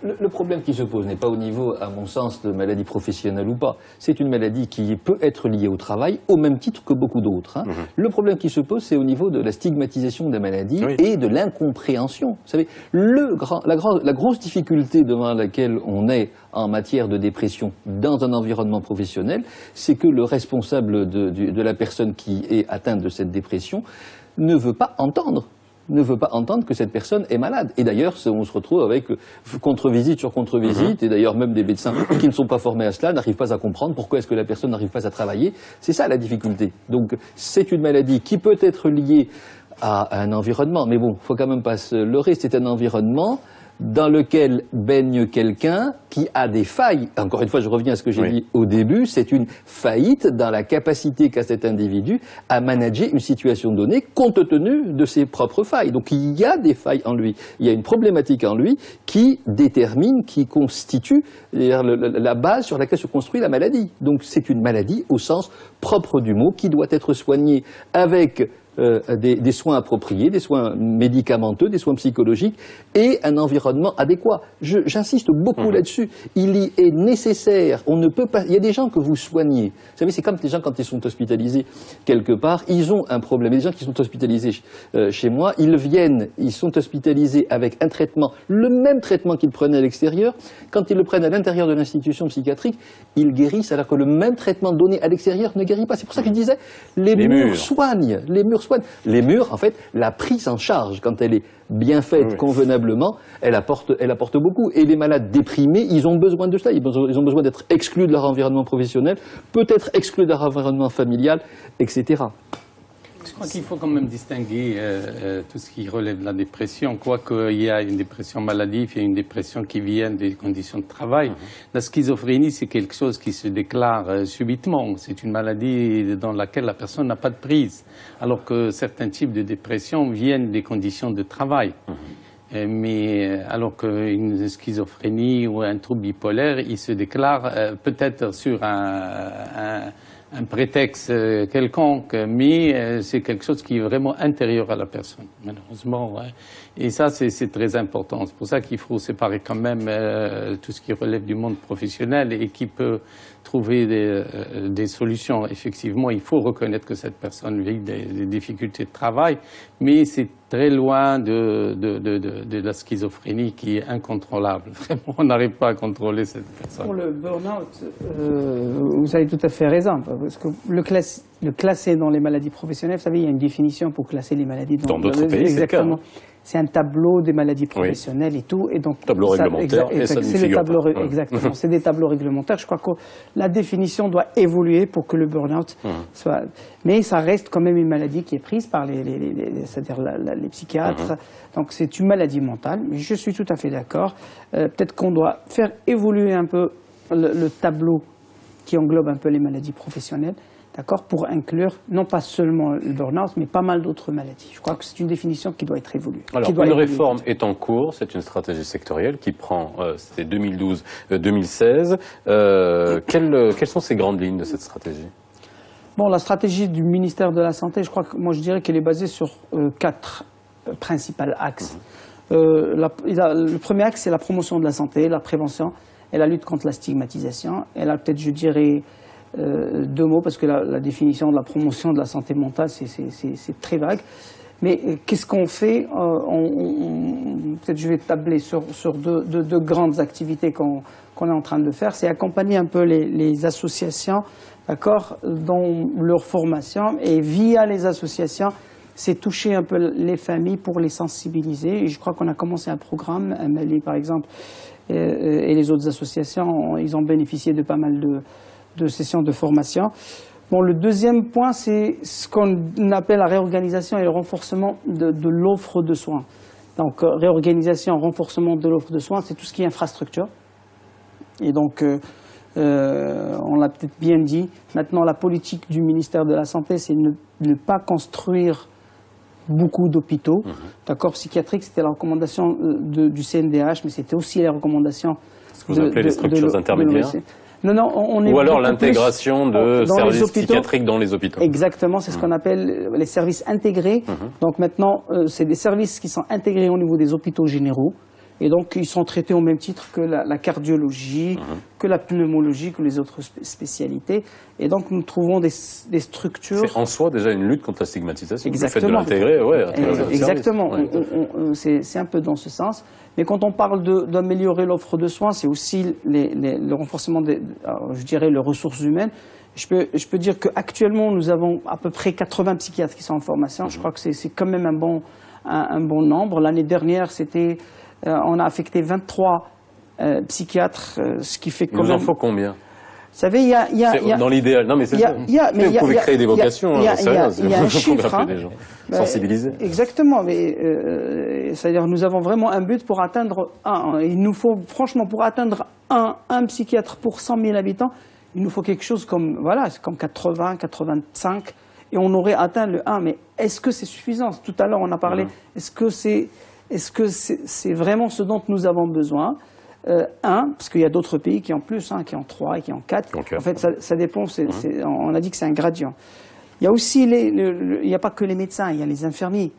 Le problème qui se pose n'est pas au niveau, à mon sens, de maladie professionnelle ou pas. C'est une maladie qui peut être liée au travail au même titre que beaucoup d'autres. Le problème qui se pose, c'est au niveau de la stigmatisation de la maladie et de l'incompréhension. Vous savez, la grosse difficulté devant laquelle on est en matière de dépression dans un environnement professionnel, c'est que le responsable de la personne qui est atteinte de cette dépression ne veut pas entendre que cette personne est malade. Et d'ailleurs, on se retrouve avec contre-visite sur contre-visite, et d'ailleurs même des médecins qui ne sont pas formés à cela n'arrivent pas à comprendre pourquoi est-ce que la personne n'arrive pas à travailler. C'est ça la difficulté. Donc c'est une maladie qui peut être liée à un environnement, mais bon, faut quand même pas se leurrer, c'est un environnement dans lequel baigne quelqu'un qui a des failles. Encore une fois, je reviens à ce que j'ai dit au début, c'est une faillite dans la capacité qu'a cet individu à manager une situation donnée compte tenu de ses propres failles. Donc il y a des failles en lui, il y a une problématique en lui qui détermine, qui constitue la base sur laquelle se construit la maladie. Donc c'est une maladie au sens propre du mot qui doit être soignée avec des soins appropriés, des soins médicamenteux, des soins psychologiques et un environnement adéquat. J'insiste beaucoup là-dessus. Il y est nécessaire, on ne peut pas... Il y a des gens que vous soignez. Vous savez, c'est comme les gens quand ils sont hospitalisés quelque part, ils ont un problème. Il y a des gens qui sont hospitalisés chez moi, ils sont hospitalisés avec un traitement, le même traitement qu'ils prenaient à l'extérieur. Quand ils le prennent à l'intérieur de l'institution psychiatrique, ils guérissent alors que le même traitement donné à l'extérieur ne guérit pas. C'est pour ça que je disais, les murs soignent. Les murs, en fait, la prise en charge, quand elle est bien faite convenablement, elle apporte beaucoup. Et les malades déprimés, ils ont besoin de cela. Ils ont besoin d'être exclus de leur environnement professionnel, peut-être exclus de leur environnement familial, etc. Je crois qu'il faut quand même distinguer tout ce qui relève de la dépression. Quoiqu'il y a une dépression maladive, il y a une dépression qui vient des conditions de travail. La schizophrénie, c'est quelque chose qui se déclare subitement. C'est une maladie dans laquelle la personne n'a pas de prise. Alors que certains types de dépression viennent des conditions de travail. Mais alors qu'une schizophrénie ou un trouble bipolaire, il se déclare peut-être sur un prétexte quelconque, mais c'est quelque chose qui est vraiment intérieur à la personne, malheureusement. Et ça, c'est très important. C'est pour ça qu'il faut séparer quand même tout ce qui relève du monde professionnel et qui peut trouver des solutions. Effectivement, il faut reconnaître que cette personne vit des difficultés de travail, mais c'est très loin de la schizophrénie qui est incontrôlable. Vraiment, on n'arrive pas à contrôler cette personne. Pour le burn-out, vous avez tout à fait raison, parce que le classer dans les maladies professionnelles, vous savez, il y a une définition pour classer les maladies dans d'autres pays. Exactement. C'est un tableau des maladies professionnelles et tout, et donc tableau réglementaire. C'est le tableau exactement. C'est des tableaux réglementaires. Je crois que la définition doit évoluer pour que le burn-out soit. Mais ça reste quand même une maladie qui est prise par c'est-à-dire les psychiatres. Donc c'est une maladie mentale. Je suis tout à fait d'accord. Peut-être qu'on doit faire évoluer un peu le tableau qui englobe un peu les maladies professionnelles. D'accord, pour inclure non pas seulement le burn-out, mais pas mal d'autres maladies. Je crois que c'est une définition qui doit être évoluée. Alors, une réforme est en cours, c'est une stratégie sectorielle qui prend, c'était 2012-2016. Quelles sont ces grandes lignes de cette stratégie ? Bon, la stratégie du ministère de la Santé, je crois que moi je dirais qu'elle est basée sur 4 principaux axes. Le premier axe, c'est la promotion de la santé, la prévention et la lutte contre la stigmatisation. Et là, peut-être, je dirais 2 mots, parce que la définition de la promotion de la santé mentale, c'est très vague. Mais qu'est-ce qu'on fait? Peut-être je vais tabler sur deux grandes activités qu'on est en train de faire. C'est accompagner un peu les associations, d'accord, dans leur formation. Et via les associations, c'est toucher un peu les familles pour les sensibiliser. Et je crois qu'on a commencé un programme, MLI par exemple, et les autres associations, ils ont bénéficié de pas mal de sessions de formation. Bon, le deuxième point, c'est ce qu'on appelle la réorganisation et le renforcement de l'offre de soins. Donc, réorganisation, renforcement de l'offre de soins, c'est tout ce qui est infrastructure. Et donc, on l'a peut-être bien dit, maintenant la politique du ministère de la Santé, c'est ne pas construire beaucoup d'hôpitaux. D'accord, psychiatrique, c'était la recommandation du CNDH, mais c'était aussi les recommandations ce que vous appelez les structures intermédiaires. Non, on est ou alors l'intégration de services psychiatriques dans les hôpitaux. Exactement, c'est ce qu'on appelle les services intégrés. Donc maintenant, c'est des services qui sont intégrés au niveau des hôpitaux généraux. Et donc, ils sont traités au même titre que la cardiologie, que la pneumologie, que les autres spécialités. Et donc, nous trouvons des structures... C'est en soi déjà une lutte contre la stigmatisation. Exactement. Le fait de l'intégrer, ouais. Exactement. C'est un peu dans ce sens. Mais quand on parle d'améliorer l'offre de soins, c'est aussi le renforcement je dirais, les ressources humaines. Je peux dire qu'actuellement, nous avons à peu près 80 psychiatres qui sont en formation. Je crois que c'est quand même un bon nombre. L'année dernière, on a affecté 23 psychiatres, ce qui fait quand même... Il nous en faut combien? Vous savez, il y a dans l'idéal, non mais c'est ça. Vous pouvez créer des vocations, il y a un chiffre, des gens. Sensibiliser. Exactement, mais c'est-à-dire nous avons vraiment un but pour atteindre il nous faut, franchement, pour atteindre un psychiatre pour 100 000 habitants, il nous faut quelque chose comme, voilà, comme 80, 85, et on aurait atteint le 1. Mais est-ce que c'est suffisant? Tout à l'heure, on a parlé, est-ce que c'est vraiment ce dont nous avons besoin? Parce qu'il y a d'autres pays qui ont plus, qui ont 3 et qui ont 4. En fait, ça dépend, on a dit que c'est un gradient. Il y a aussi, il n'y a pas que les médecins, il y a les infirmiers.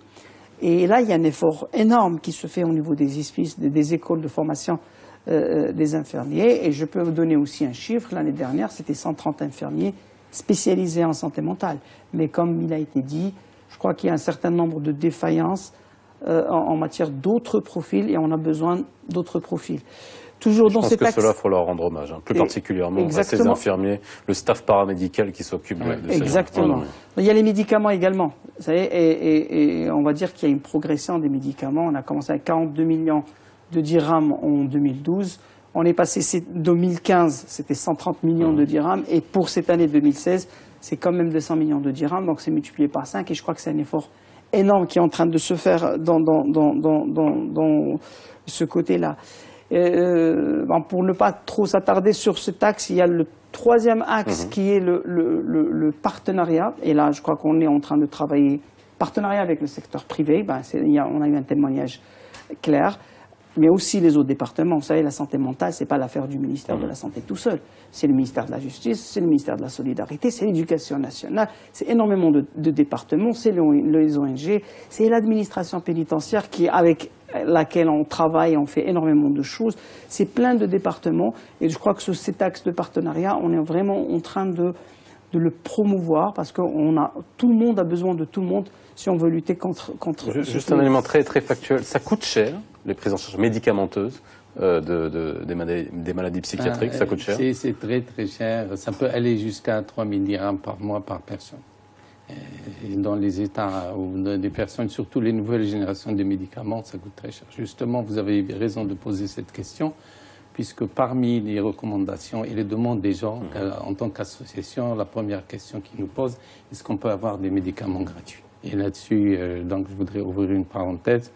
Et là, il y a un effort énorme qui se fait au niveau des hospices, des écoles de formation des infirmiers. Et je peux vous donner aussi un chiffre. L'année dernière, c'était 130 infirmiers spécialisés en santé mentale. Mais comme il a été dit, je crois qu'il y a un certain nombre de défaillances en matière d'autres profils, et on a besoin d'autres profils. Toujours dans cet axe. Je pense que cela, il faut leur rendre hommage, plus particulièrement à ces infirmiers, le staff paramédical qui s'occupe de ces gens. Exactement. Il y a les médicaments également. Vous savez, et on va dire qu'il y a une progression des médicaments. On a commencé à 42 millions de dirhams en 2012. On est passé 2015, c'était 130 millions de dirhams, et pour cette année 2016, c'est quand même 200 millions de dirhams, donc c'est multiplié par 5, et je crois que c'est un effort énorme qui est en train de se faire dans ce côté-là. Pour ne pas trop s'attarder sur cet axe, il y a le troisième axe qui est le partenariat. Et là, je crois qu'on est en train de travailler partenariat avec le secteur privé. On a eu un témoignage clair. Mais aussi les autres départements. Vous savez, la santé mentale, ce n'est pas l'affaire du ministère de la Santé tout seul. C'est le ministère de la Justice, c'est le ministère de la Solidarité, c'est l'Éducation nationale, c'est énormément de départements, c'est les ONG, c'est l'administration pénitentiaire avec laquelle on travaille, on fait énormément de choses. C'est plein de départements. Et je crois que cet axe de partenariat, on est vraiment en train de le promouvoir, parce que tout le monde a besoin de tout le monde si on veut lutter contre Juste un élément très, très factuel. Ça coûte cher, les prises en charge médicamenteuses des maladies psychiatriques, ça coûte cher? C'est très, très cher. Ça peut aller jusqu'à 3 000 dirhams par mois par personne. Et dans les États où des personnes, surtout les nouvelles générations de médicaments, ça coûte très cher. Justement, vous avez raison de poser cette question, puisque parmi les recommandations et les demandes des gens, en tant qu'association, la première question qu'ils nous posent, est-ce qu'on peut avoir des médicaments gratuits? Et là-dessus, donc, je voudrais ouvrir une parenthèse.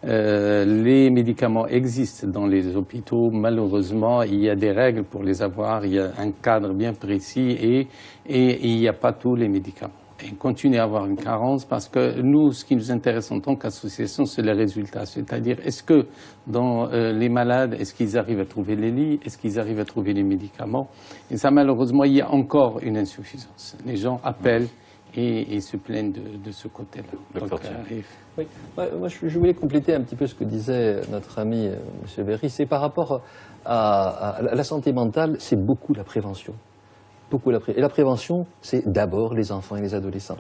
Les médicaments existent dans les hôpitaux. Malheureusement, il y a des règles pour les avoir. Il y a un cadre bien précis et il n'y a pas tous les médicaments. Et continuer à avoir une carence, parce que nous, ce qui nous intéresse en tant qu'association, c'est les résultats. C'est-à-dire, est-ce que dans les malades, est-ce qu'ils arrivent à trouver les lits? Est-ce qu'ils arrivent à trouver les médicaments? Et ça, malheureusement, il y a encore une insuffisance. Les gens appellent. et se plaignent de ce côté-là. Donc, oui. Moi, je voulais compléter un petit peu ce que disait notre ami M. Berry. C'est par rapport à la santé mentale, c'est beaucoup la prévention. Et la prévention, c'est d'abord les enfants et les adolescents.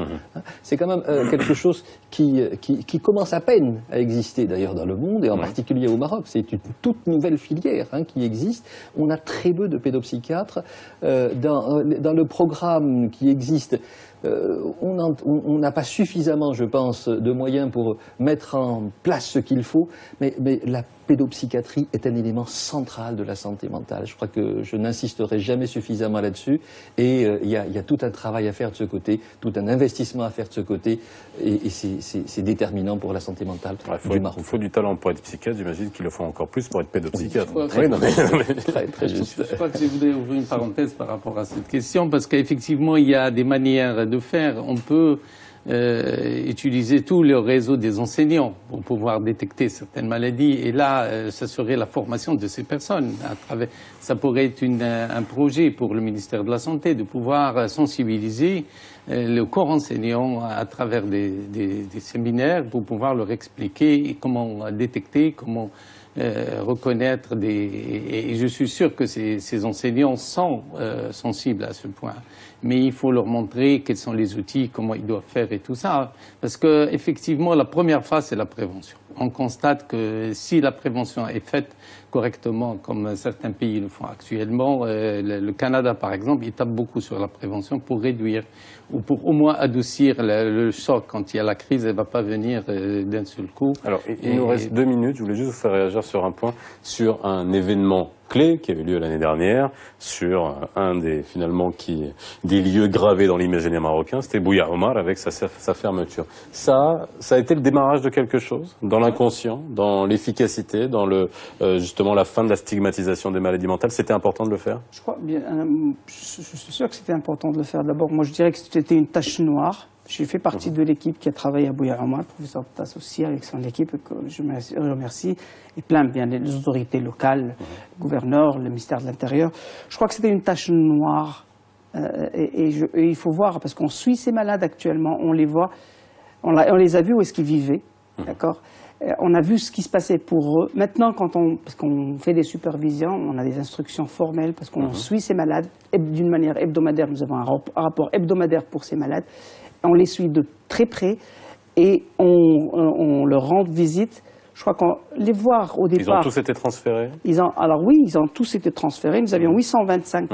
C'est quand même quelque chose qui commence à peine à exister d'ailleurs dans le monde, et en particulier au Maroc. C'est une toute nouvelle filière qui existe. On a très peu de pédopsychiatres. Dans le programme qui existe, on n'a pas suffisamment, je pense, de moyens pour mettre en place ce qu'il faut, mais la pédopsychiatrie est un élément central de la santé mentale. Je crois que je n'insisterai jamais suffisamment là-dessus, et il y a tout un travail à faire de ce côté, tout un investissement à faire de ce côté, et c'est déterminant pour la santé mentale du Maroc. Il faut du talent pour être psychiatre, j'imagine qu'il le faut encore plus pour être pédopsychiatre. Très juste. Je crois que je voudrais ouvrir une parenthèse par rapport à cette question, parce qu'effectivement, il y a des manières de faire. On peut utiliser tout le réseau des enseignants pour pouvoir détecter certaines maladies, et là, ça serait la formation de ces personnes. Ça pourrait être un projet pour le ministère de la Santé de pouvoir sensibiliser le corps enseignant à travers des séminaires pour pouvoir leur expliquer comment détecter, comment reconnaître et je suis sûr que ces enseignants sont sensibles à ce point. Mais il faut leur montrer quels sont les outils, comment ils doivent faire et tout ça. Parce que effectivement, la première phase, c'est la prévention. On constate que si la prévention est faite correctement, comme certains pays le font actuellement, le Canada, par exemple, il tape beaucoup sur la prévention pour réduire ou pour au moins adoucir le choc quand il y a la crise. Elle ne va pas venir d'un seul coup. Alors, il nous reste 2 minutes. Je voulais juste vous faire réagir sur un point, sur un événement clé qui avait lieu l'année dernière, sur un des lieux gravés dans l'imaginaire marocain, c'était Bouya Omar avec sa fermeture. Ça a été le démarrage de quelque chose dans l'inconscient, dans l'efficacité, dans justement la fin de la stigmatisation des maladies mentales. C'était important de le faire? Je crois bien, je suis sûr que c'était important de le faire. D'abord, moi je dirais que c'était une tache noire. J'ai fait partie de l'équipe qui a travaillé à Bouya Omar, le professeur Tass aussi avec son équipe, que je remercie, et plein bien les autorités locales, le gouverneur, le ministère de l'Intérieur. Je crois que c'était une tache noire, et il faut voir, parce qu'on suit ces malades actuellement, on les voit, on les a vus où est-ce qu'ils vivaient, d'accord? On a vu ce qui se passait pour eux. Maintenant, parce qu'on fait des supervisions, on a des instructions formelles, parce qu'on suit ces malades d'une manière hebdomadaire. Nous avons un rapport hebdomadaire pour ces malades. On les suit de très près et on leur rend visite. Je crois qu'on les voir au départ. Ils ont tous été transférés? Alors oui, ils ont tous été transférés. Nous avions 825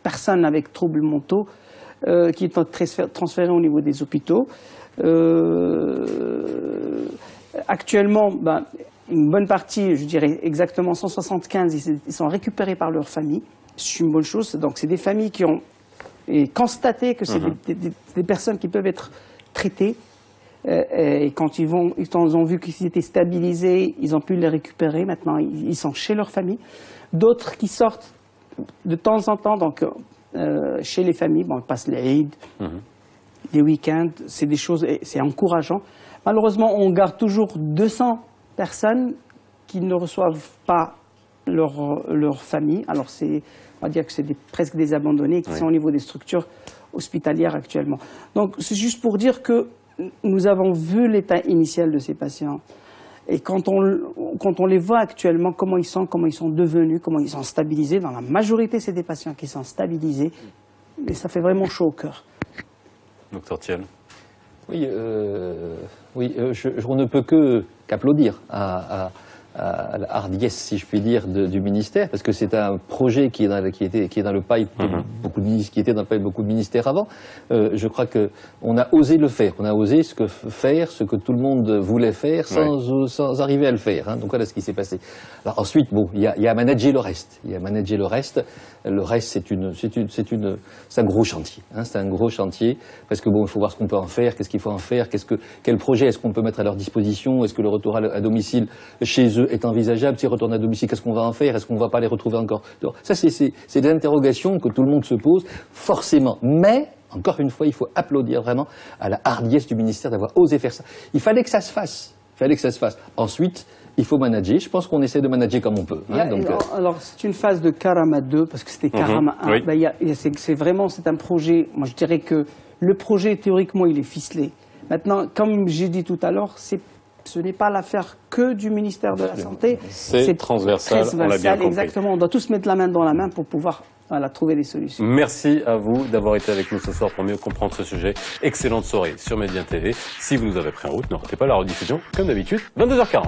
personnes avec troubles mentaux qui étaient transférées au niveau des hôpitaux. Actuellement, une bonne partie, je dirais exactement 175, ils sont récupérés par leur famille. C'est une bonne chose. Donc c'est des familles qui ont constaté que c'est des personnes qui peuvent être traitées. Et quand ils ont vu qu'ils étaient stabilisés, ils ont pu les récupérer. Maintenant, ils sont chez leur famille. D'autres qui sortent de temps en temps, donc chez les familles, ils passent les Eid, les week-ends, c'est des choses, c'est encourageant. Malheureusement, on garde toujours 200 personnes qui ne reçoivent pas leur famille. Alors, on va dire que c'est presque des abandonnés qui sont au niveau des structures hospitalières actuellement. Donc, c'est juste pour dire que nous avons vu l'état initial de ces patients. Et quand on les voit actuellement, comment ils sont devenus, comment ils sont stabilisés, dans la majorité, c'est des patients qui sont stabilisés. Et ça fait vraiment chaud au cœur. Docteur Thiel. Oui, on ne peut qu'applaudir à la hardiesse, si je puis dire, du ministère, parce que c'est un projet qui est dans le pipe de beaucoup de ministères avant. Je crois que on a osé le faire, on a osé ce que tout le monde voulait faire sans arriver à le faire. Donc voilà ce qui s'est passé. Alors ensuite, il y a à manager le reste. Le reste, c'est un gros chantier. C'est un gros chantier parce que il faut voir ce qu'on peut en faire, qu'est-ce qu'il faut en faire, quel projet est-ce qu'on peut mettre à leur disposition, est-ce que le retour à domicile chez eux est envisageable, s'ils retournent à domicile, qu'est-ce qu'on va en faire, est-ce qu'on ne va pas les retrouver encore? Ça, c'est des interrogations que tout le monde se pose, forcément. Mais, encore une fois, il faut applaudir vraiment à la hardiesse du ministère d'avoir osé faire ça. Il fallait que ça se fasse. Ensuite, il faut manager. Je pense qu'on essaie de manager comme on peut. Hein, alors, c'est une phase de Karama 2, parce que c'était Karama 1. oui. Ben, c'est un projet, moi je dirais que le projet, théoriquement, il est ficelé. Maintenant, comme j'ai dit tout à l'heure, ce n'est pas l'affaire que du ministère de la Santé. C'est transversal, on l'a bien compris. Exactement, on doit tous mettre la main dans la main pour pouvoir trouver des solutions. Merci à vous d'avoir été avec nous ce soir pour mieux comprendre ce sujet. Excellente soirée sur Médien TV. Si vous nous avez pris en route, ne ratez pas la rediffusion, comme d'habitude, 22h40.